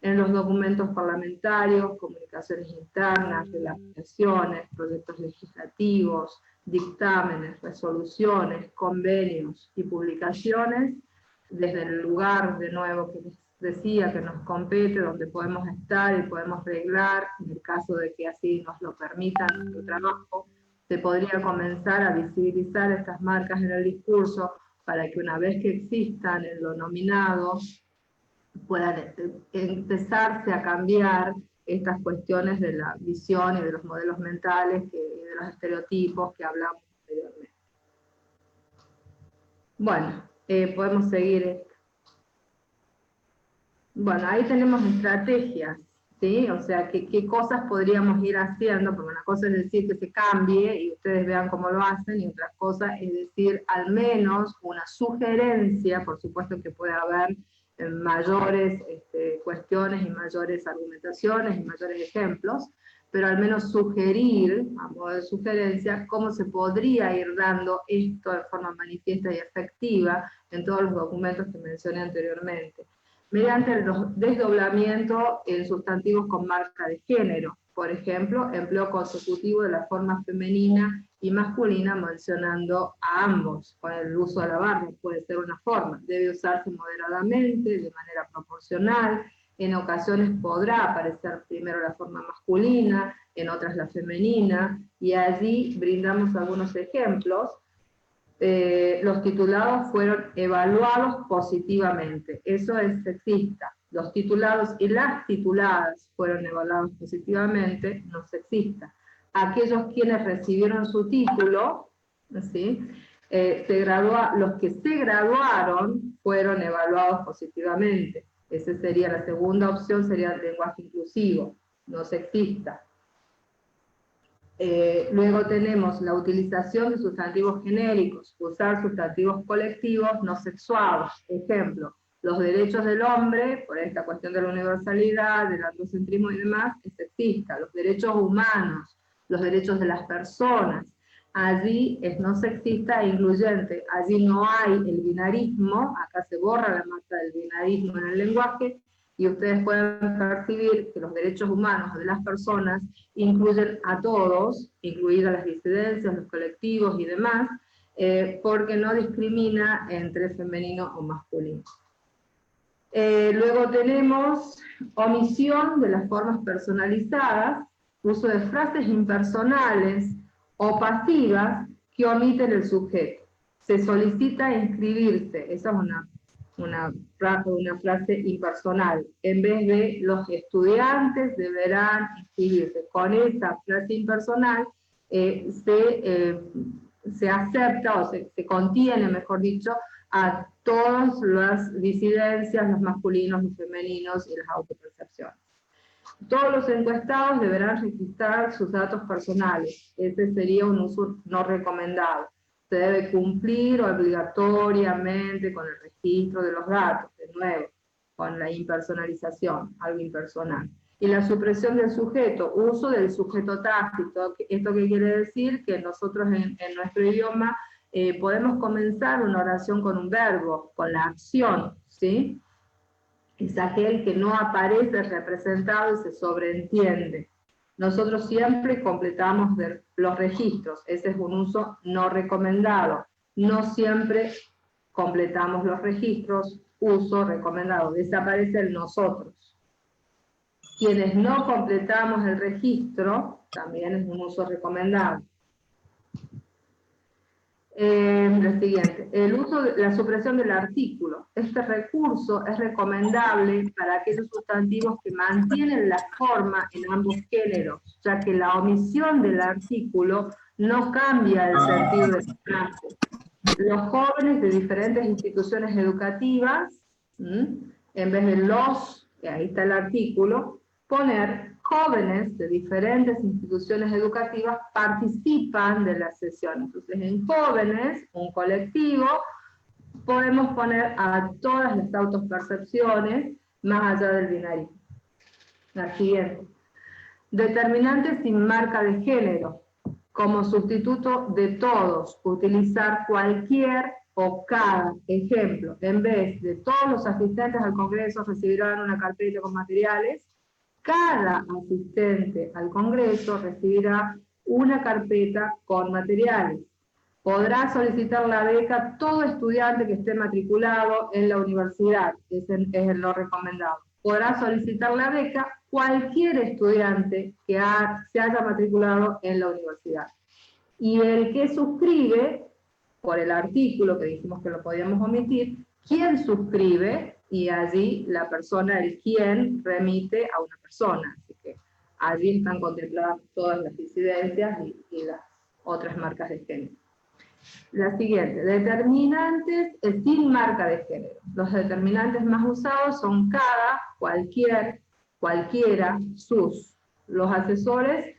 En los documentos parlamentarios, comunicaciones internas, relaciones, proyectos legislativos, dictámenes, resoluciones, convenios y publicaciones, desde el lugar, de nuevo, que les decía, que nos compete, donde podemos estar y podemos reglar, en el caso de que así nos lo permita nuestro trabajo, se podría comenzar a visibilizar estas marcas en el discurso para que una vez que existan en lo nominado, puedan empezarse a cambiar estas cuestiones de la visión y de los modelos mentales y de los estereotipos que hablamos anteriormente. Bueno, podemos seguir. Bueno, ahí tenemos estrategias, ¿sí? O sea, qué cosas podríamos ir haciendo, porque una cosa es decir que se cambie y ustedes vean cómo lo hacen, y otra cosa es decir al menos una sugerencia, por supuesto que puede haber mayores cuestiones y mayores argumentaciones y mayores ejemplos, pero al menos sugerir, a modo de sugerencia, cómo se podría ir dando esto de forma manifiesta y efectiva en todos los documentos que mencioné anteriormente, mediante el desdoblamiento en sustantivos con marca de género. Por ejemplo, empleo consecutivo de la forma femenina y masculina mencionando a ambos. Con el uso de la barra puede ser una forma. Debe usarse moderadamente, de manera proporcional. En ocasiones podrá aparecer primero la forma masculina, en otras la femenina, y allí brindamos algunos ejemplos. Los titulados fueron evaluados positivamente. Eso es sexista. Los titulados y las tituladas fueron evaluados positivamente, no sexista. Aquellos quienes recibieron su título, ¿sí? Los que se graduaron fueron evaluados positivamente. Esa sería la segunda opción, sería el lenguaje inclusivo, no sexista. Luego tenemos la utilización de sustantivos genéricos, usar sustantivos colectivos no sexuados. Ejemplo, los derechos del hombre, por esta cuestión de la universalidad, del androcentrismo y demás, es sexista. Los derechos humanos, los derechos de las personas, allí es no sexista e incluyente. Allí no hay el binarismo, acá se borra la marca del binarismo en el lenguaje, y ustedes pueden percibir que los derechos humanos de las personas incluyen a todos, incluidas las disidencias, los colectivos y demás, porque no discrimina entre femenino o masculino. Luego tenemos omisión de las formas personalizadas, uso de frases impersonales o pasivas que omiten el sujeto. Se solicita inscribirse, esa es una frase impersonal. En vez de los estudiantes deberán inscribirse. Con esta frase impersonal se acepta, o se contiene, mejor dicho, a todas las disidencias, los masculinos, los femeninos y las autopercepciones. Todos los encuestados deberán registrar sus datos personales. Ese sería un uso no recomendado. Se debe cumplir obligatoriamente con el registro de los datos, de nuevo, con la impersonalización, algo impersonal. Y la supresión del sujeto, uso del sujeto tácito. ¿Esto qué quiere decir? Que nosotros en nuestro idioma podemos comenzar una oración con un verbo, con la acción, ¿sí? Es aquel que no aparece representado y se sobreentiende. Nosotros siempre completamos los registros, ese es un uso no recomendado. No siempre completamos los registros, uso recomendado, desaparece el nosotros. Quienes no completamos el registro, también es un uso recomendado. Lo siguiente, la supresión del artículo. Este recurso es recomendable para aquellos sustantivos que mantienen la forma en ambos géneros, ya que la omisión del artículo no cambia el sentido de la frase. Los jóvenes de diferentes instituciones educativas, en vez de los, que ahí está el artículo, poner jóvenes de diferentes instituciones educativas participan de la sesión. Entonces, en jóvenes, un colectivo, podemos poner a todas las autopercepciones más allá del binarismo. La siguiente. Determinantes sin marca de género. Como sustituto de todos, utilizar cualquier o cada ejemplo. En vez de todos los asistentes al Congreso recibirán una carpeta con materiales, cada asistente al Congreso recibirá una carpeta con materiales. Podrá solicitar la beca todo estudiante que esté matriculado en la universidad, ese es lo recomendado. Podrá solicitar la beca cualquier estudiante que se haya matriculado en la universidad. Y el que suscribe, por el artículo que dijimos que lo podíamos omitir, ¿quién suscribe? Y allí la persona, el quién, remite a una persona. Así que allí están contempladas todas las disidencias y las otras marcas de género. La siguiente, determinantes sin marca de género. Los determinantes más usados son cada, cualquier, cualquiera, los asesores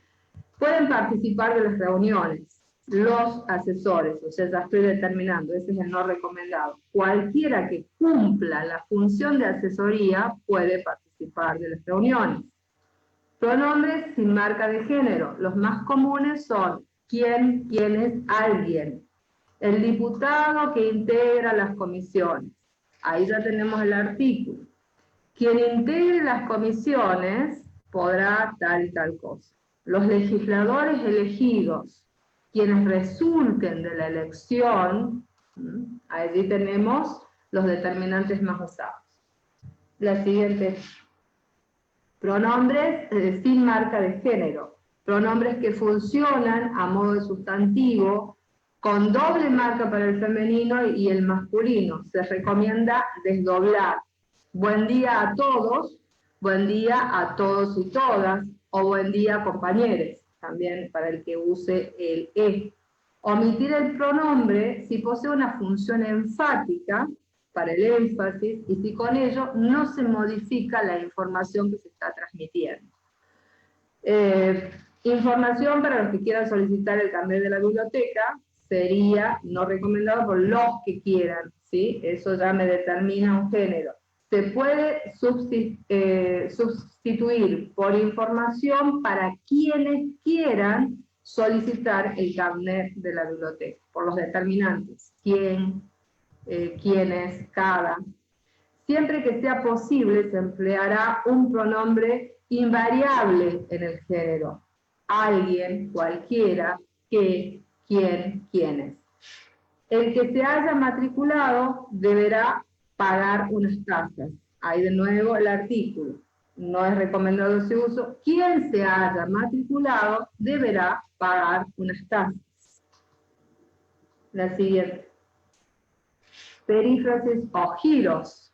pueden participar de las reuniones, los asesores, o sea, ya estoy determinando, ese es el no recomendado. Cualquiera que cumpla la función de asesoría puede participar de las reuniones. Pronombres sin marca de género, los más comunes son quién, quiénes, alguien. El diputado que integra las comisiones, ahí ya tenemos el artículo. Quien integre las comisiones podrá tal y tal cosa. Los legisladores elegidos, quienes resulten de la elección, allí tenemos los determinantes más usados. La siguiente, pronombres sin marca de género, pronombres que funcionan a modo de sustantivo, con doble marca para el femenino y el masculino. Se recomienda desdoblar. Buen día a todos, buen día a todos y todas, o buen día compañeros, también para el que use el E. Omitir el pronombre si posee una función enfática para el énfasis y si con ello no se modifica la información que se está transmitiendo. Información para los que quieran solicitar el carnet de la biblioteca sería no recomendado por los que quieran, ¿sí? Eso ya me determina un género. Se puede sustituir por información para quienes quieran solicitar el carnet de la biblioteca, por los determinantes, quién, quiénes, cada. Siempre que sea posible se empleará un pronombre invariable en el género, alguien, cualquiera, qué, quién, quiénes. El que se haya matriculado deberá pagar unas tasas. Ahí de nuevo el artículo. No es recomendado su uso. Quien se haya matriculado deberá pagar unas tasas. La siguiente. Perífrasis o giros.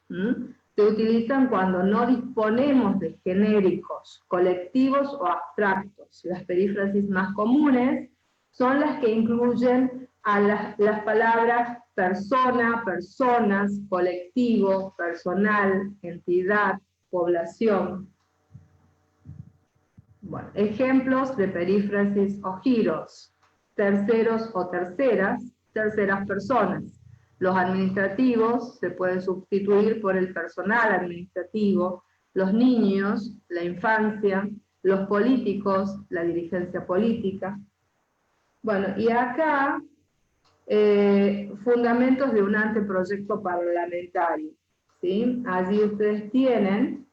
Se utilizan cuando no disponemos de genéricos, colectivos o abstractos. Las perífrasis más comunes son las que incluyen a las palabras persona, personas, colectivo, personal, entidad, población. Bueno, ejemplos de perífrasis o giros. Terceros o terceras, terceras personas. Los administrativos se pueden sustituir por el personal administrativo, los niños, la infancia, los políticos, la dirigencia política. Bueno, y acá, fundamentos de un anteproyecto parlamentario, ¿sí? Allí ustedes tienen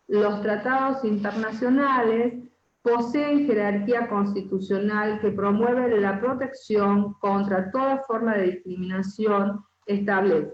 los tratados internacionales poseen jerarquía constitucional que promueve la protección contra toda forma de discriminación, establece.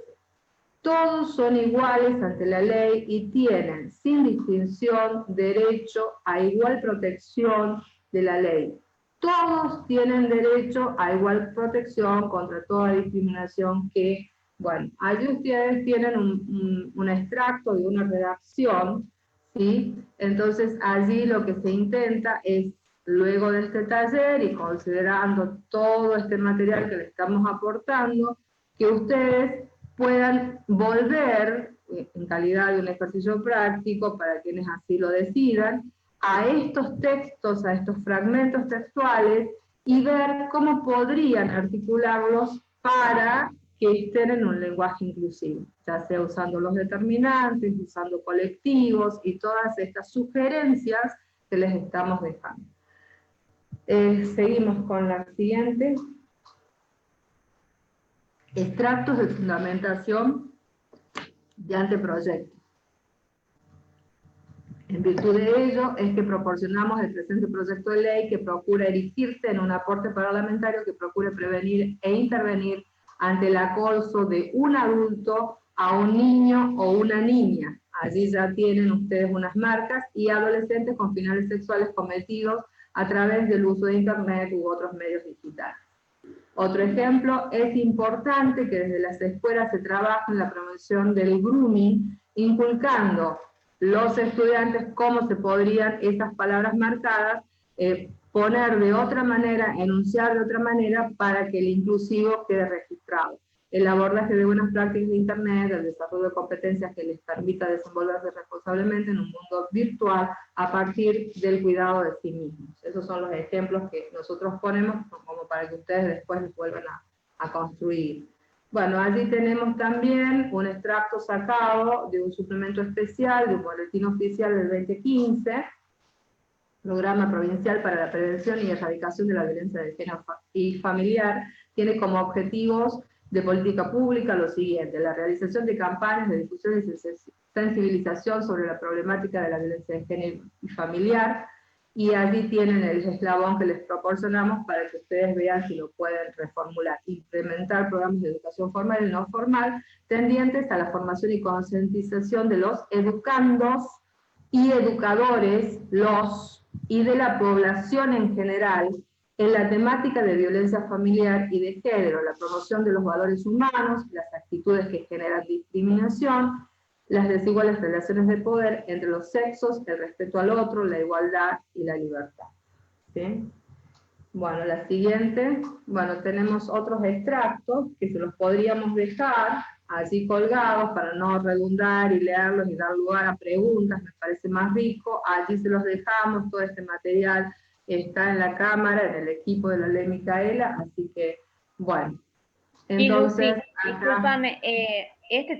Todos son iguales ante la ley y tienen, sin distinción, derecho a igual protección de la ley. Todos tienen derecho a igual protección contra toda discriminación que, bueno, allí ustedes tienen un extracto de una redacción, ¿sí? Entonces allí lo que se intenta es, luego de este taller y considerando todo este material que le estamos aportando, que ustedes puedan volver, en calidad de un ejercicio práctico, para quienes así lo decidan, a estos textos, a estos fragmentos textuales, y ver cómo podrían articularlos para que estén en un lenguaje inclusivo, ya sea usando los determinantes, usando colectivos, y todas estas sugerencias que les estamos dejando. Seguimos con la siguiente. Extractos de fundamentación de anteproyecto. En virtud de ello es que proporcionamos el presente proyecto de ley que procura erigirse en un aporte parlamentario que procure prevenir e intervenir ante el acoso de un adulto a un niño o una niña. Allí ya tienen ustedes unas marcas, y adolescentes con finales sexuales cometidos a través del uso de internet u otros medios digitales. Otro ejemplo, es importante que desde las escuelas se trabaje en la promoción del grooming, inculcando los estudiantes cómo se podrían esas palabras marcadas poner de otra manera, enunciar de otra manera, para que el inclusivo quede registrado. el abordaje de buenas prácticas de Internet, el desarrollo de competencias que les permita desenvolverse responsablemente en un mundo virtual a partir del cuidado de sí mismos. Esos son los ejemplos que nosotros ponemos como para que ustedes después les vuelvan a construir. Bueno, allí tenemos también un extracto sacado de un suplemento especial de un boletín oficial del 2015, Programa Provincial para la Prevención y Erradicación de la Violencia de Género y Familiar. Tiene como objetivos de política pública lo siguiente: la realización de campañas de difusión y sensibilización sobre la problemática de la violencia de género y familiar, y allí tienen el eslabón que les proporcionamos para que ustedes vean si lo pueden reformular. Implementar programas de educación formal y no formal tendientes a la formación y concientización de los educandos y educadores, y de la población en general, en la temática de violencia familiar y de género, la promoción de los valores humanos, las actitudes que generan discriminación, las desiguales relaciones de poder entre los sexos, el respeto al otro, la igualdad y la libertad. ¿Sí? Bueno, la siguiente, bueno, tenemos otros extractos que se los podríamos dejar allí colgados para no redundar y leerlos y dar lugar a preguntas, me parece más rico. Allí se los dejamos, todo este material está en la cámara, en el equipo de la Ley Micaela, así que, bueno. Entonces, y Lucy, discúlpame,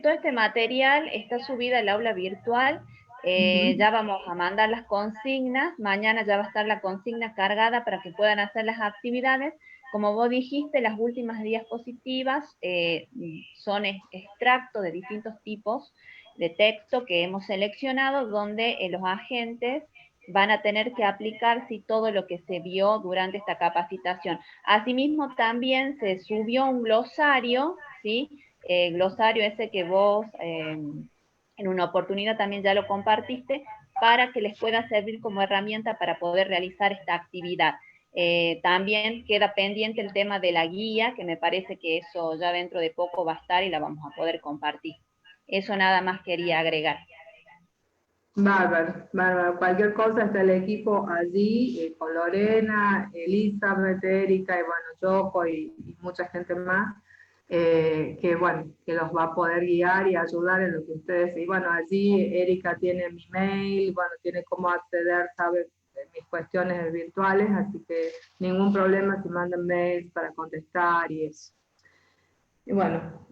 todo este material está subido al aula virtual. Ya vamos a mandar las consignas, mañana ya va a estar la consigna cargada para que puedan hacer las actividades. Como vos dijiste, las últimas diapositivas son extractos de distintos tipos de texto que hemos seleccionado, donde los agentes van a tener que aplicar todo lo que se vio durante esta capacitación. Asimismo, también se subió un glosario, ¿sí? Glosario ese que vos en una oportunidad también ya lo compartiste, para que les pueda servir como herramienta para poder realizar esta actividad. También queda pendiente el tema de la guía, que me parece que eso ya dentro de poco va a estar y la vamos a poder compartir. Eso nada más quería agregar. Bárbaro, bárbaro. Cualquier cosa está el equipo allí, con Lorena, Elizabeth, Erika, y bueno, Yoko y mucha gente más, que bueno, que los va a poder guiar y ayudar en lo que ustedes, y bueno, allí Erika tiene mi mail, bueno, tiene cómo acceder, sabe, mis cuestiones virtuales, así que ningún problema si mandan mails para contestar y eso. Y bueno,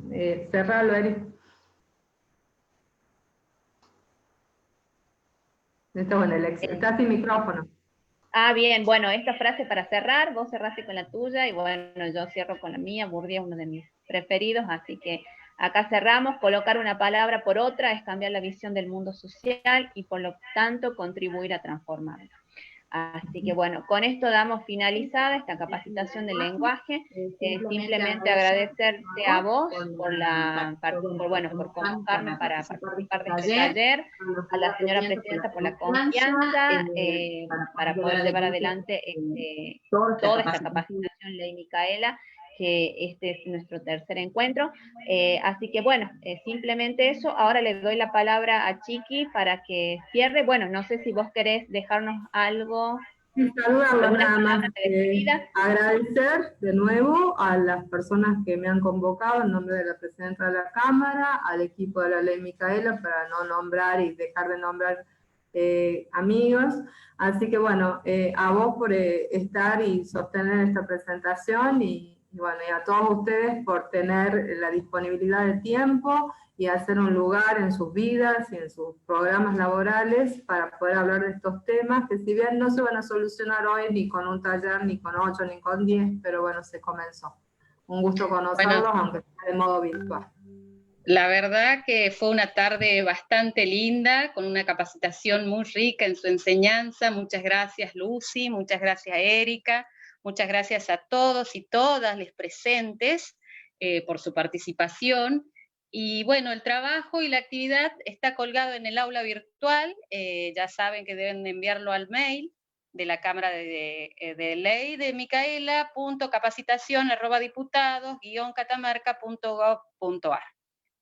cerralo, Erika. Está sin micrófono. Ah, bien, bueno, esta frase para cerrar, vos cerraste con la tuya y bueno, yo cierro con la mía. Bourdieu es uno de mis preferidos, así que acá cerramos. Colocar una palabra por otra es cambiar la visión del mundo social y por lo tanto contribuir a transformarlo. Así que bueno, con esto damos finalizada esta capacitación del lenguaje. Simplemente agradecerte a vos por convocarme para participar de este taller, a la señora presidenta por la confianza, para poder llevar adelante toda esta capacitación Ley Micaela, que este es nuestro tercer encuentro. Así que bueno, simplemente eso. Ahora le doy la palabra a Chiqui para que cierre. Bueno, no sé si vos querés dejarnos algo. Sí, saludarlos nada más. Agradecer de nuevo a las personas que me han convocado en nombre de la presidenta de la Cámara, al equipo de la Ley Micaela, para no nombrar y dejar de nombrar amigos. Así que bueno, a vos por estar y sostener esta presentación y bueno, y a todos ustedes por tener la disponibilidad de tiempo y hacer un lugar en sus vidas y en sus programas laborales para poder hablar de estos temas, que si bien no se van a solucionar hoy ni con un taller, ni con 8, ni con 10, pero bueno, se comenzó. Un gusto conocerlos, aunque sea de modo virtual. La verdad que fue una tarde bastante linda, con una capacitación muy rica en su enseñanza. Muchas gracias, Lucy, muchas gracias, Erika. Muchas gracias a todos y todas los presentes por su participación. Y bueno, el trabajo y la actividad está colgado en el aula virtual. Ya saben que deben enviarlo al mail de la Cámara de Ley de micaela.capacitación@diputados-catamarca.gov.ar.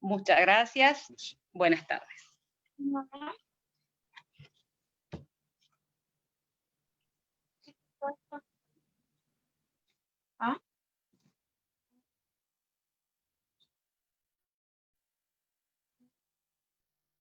Muchas gracias. Buenas tardes.